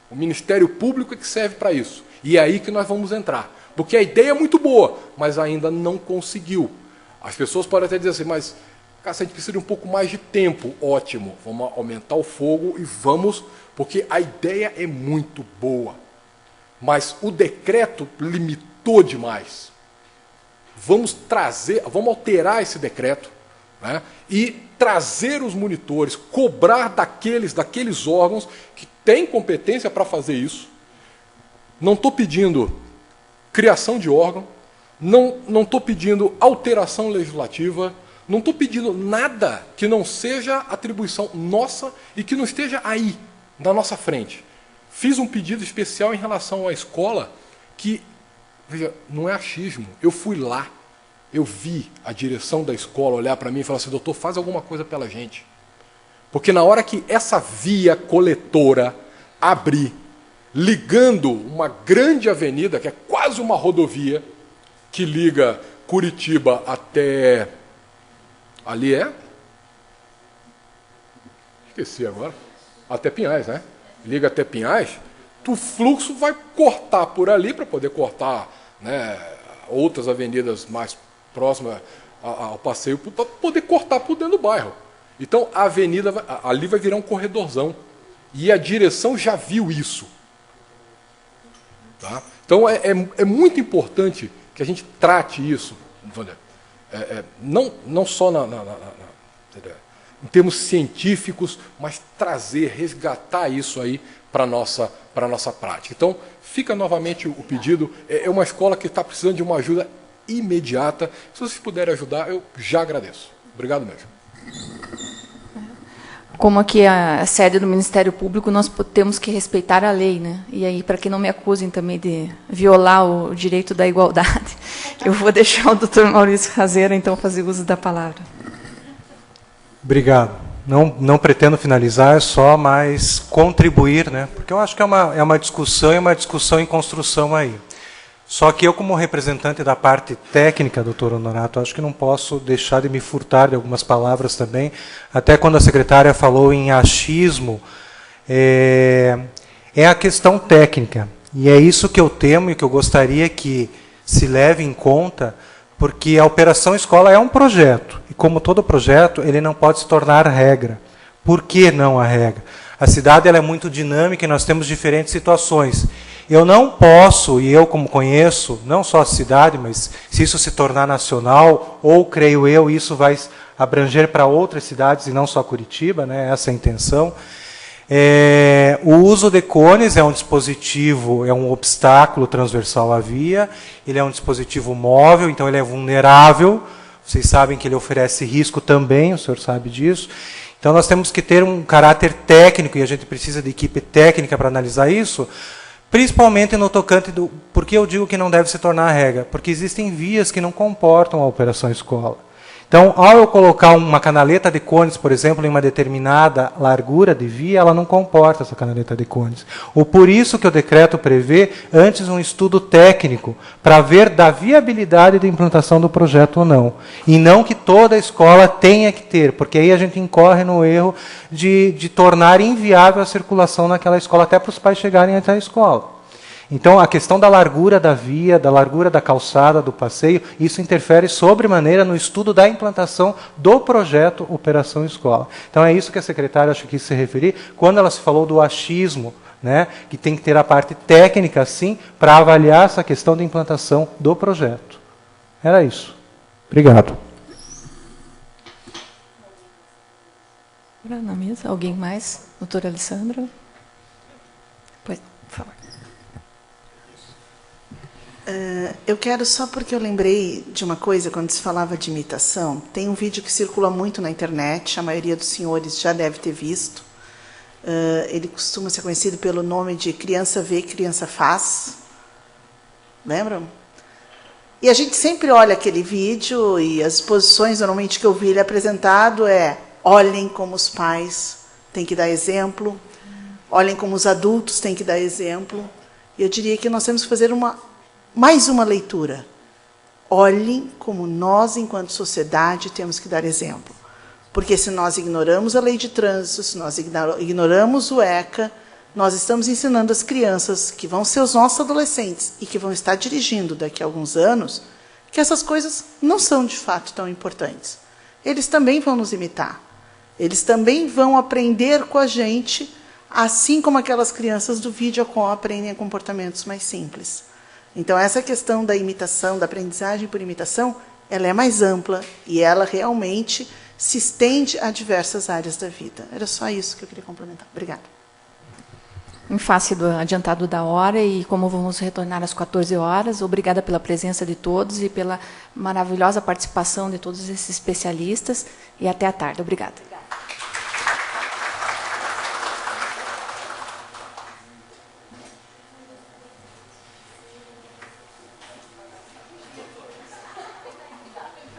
O Ministério Público é que serve para isso. E é aí que nós vamos entrar. Porque a ideia é muito boa, mas ainda não conseguiu. As pessoas podem até dizer assim, mas cara, a gente precisa de um pouco mais de tempo. Ótimo, vamos aumentar o fogo e vamos, porque a ideia é muito boa. Mas o decreto limitou demais. Vamos alterar esse decreto, né, e trazer os monitores, cobrar daqueles órgãos que têm competência para fazer isso. Não estou pedindo criação de órgão, não estou pedindo alteração legislativa, não estou pedindo nada que não seja atribuição nossa e que não esteja aí, na nossa frente. Fiz um pedido especial em relação à escola que, veja, não é achismo. Eu fui lá, eu vi a direção da escola olhar para mim e falar assim, doutor, faz alguma coisa pela gente. Porque na hora que essa via coletora abrir, ligando uma grande avenida, que é quase uma rodovia, que liga Curitiba até... Ali é? Esqueci agora. Até Pinhais, né? Liga até Pinhais, o fluxo vai cortar por ali, para poder cortar, né, outras avenidas mais próximas ao passeio, para poder cortar por dentro do bairro. Então, a avenida ali vai virar um corredorzão. E a direção já viu isso. Tá? Então, é muito importante que a gente trate isso, não só em termos científicos, mas resgatar isso aí para a nossa prática. Então, fica novamente o pedido. É uma escola que está precisando de uma ajuda imediata. Se vocês puderem ajudar, eu já agradeço. Obrigado mesmo. como aqui é a sede do Ministério Público, nós temos que respeitar a lei, né? E aí, para que não me acusem também de violar o direito da igualdade, eu vou deixar o doutor Maurício Razeira, então, fazer uso da palavra. Obrigado. Não pretendo finalizar, é só mais contribuir, né? Porque eu acho que é uma discussão, em construção aí. Só que eu, como representante da parte técnica, doutor Honorato, acho que não posso deixar de me furtar de algumas palavras também. Até quando a secretária falou em achismo, é a questão técnica. E é isso que eu temo e que eu gostaria que se leve em conta, porque a Operação Escola é um projeto. E como todo projeto, ele não pode se tornar regra. Por que não a regra? A cidade ela é muito dinâmica e nós temos diferentes situações. Eu não posso, e eu como conheço, não só a cidade, mas se isso se tornar nacional, ou creio eu, isso vai abranger para outras cidades e não só Curitiba, né? Essa é a intenção. O uso de cones é um dispositivo, é um obstáculo transversal à via, ele é um dispositivo móvel, então ele é vulnerável, vocês sabem que ele oferece risco também, o senhor sabe disso. Então nós temos que ter um caráter técnico, e a gente precisa de equipe técnica para analisar isso, principalmente no tocante do... Por que eu digo que não deve se tornar regra? Porque existem vias que não comportam a Operação Escola. Então, ao eu colocar uma canaleta de cones, por exemplo, em uma determinada largura de via, ela não comporta essa canaleta de cones. Ou por isso que o decreto prevê antes um estudo técnico, para ver da viabilidade da implantação do projeto ou não. E não que toda escola tenha que ter, porque aí a gente incorre no erro de tornar inviável a circulação naquela escola, até para os pais chegarem até a escola. Então, a questão da largura da via, da largura da calçada, do passeio, isso interfere sobremaneira no estudo da implantação do projeto Operação Escola. Então, é isso que a secretária acho que quis se referir, quando ela se falou do achismo, né, que tem que ter a parte técnica, sim, para avaliar essa questão de implantação do projeto. Era isso. Obrigado. Na mesa, alguém mais? Doutora Alessandra? Pois, por favor. Eu quero, só porque eu lembrei de uma coisa, quando se falava de imitação, tem um vídeo que circula muito na internet, a maioria dos senhores já deve ter visto. Ele costuma ser conhecido pelo nome de Criança Vê, Criança Faz. Lembram? E a gente sempre olha aquele vídeo e as posições, normalmente, que eu vi ele apresentado olhem como os pais têm que dar exemplo, olhem como os adultos têm que dar exemplo. E eu diria que nós temos que fazer mais uma leitura. Olhem como nós, enquanto sociedade, temos que dar exemplo. Porque se nós ignoramos a lei de trânsito, se nós ignoramos o ECA, nós estamos ensinando as crianças, que vão ser os nossos adolescentes, e que vão estar dirigindo daqui a alguns anos, que essas coisas não são, de fato, tão importantes. Eles também vão nos imitar. Eles também vão aprender com a gente, assim como aquelas crianças do Videocon aprendem comportamentos mais simples. Então, essa questão da imitação, da aprendizagem por imitação, ela é mais ampla e ela realmente se estende a diversas áreas da vida. Era só isso que eu queria complementar. Obrigada. Em face do adiantado da hora, e como vamos retornar às 14 horas, obrigada pela presença de todos e pela maravilhosa participação de todos esses especialistas, e até à tarde. Obrigada.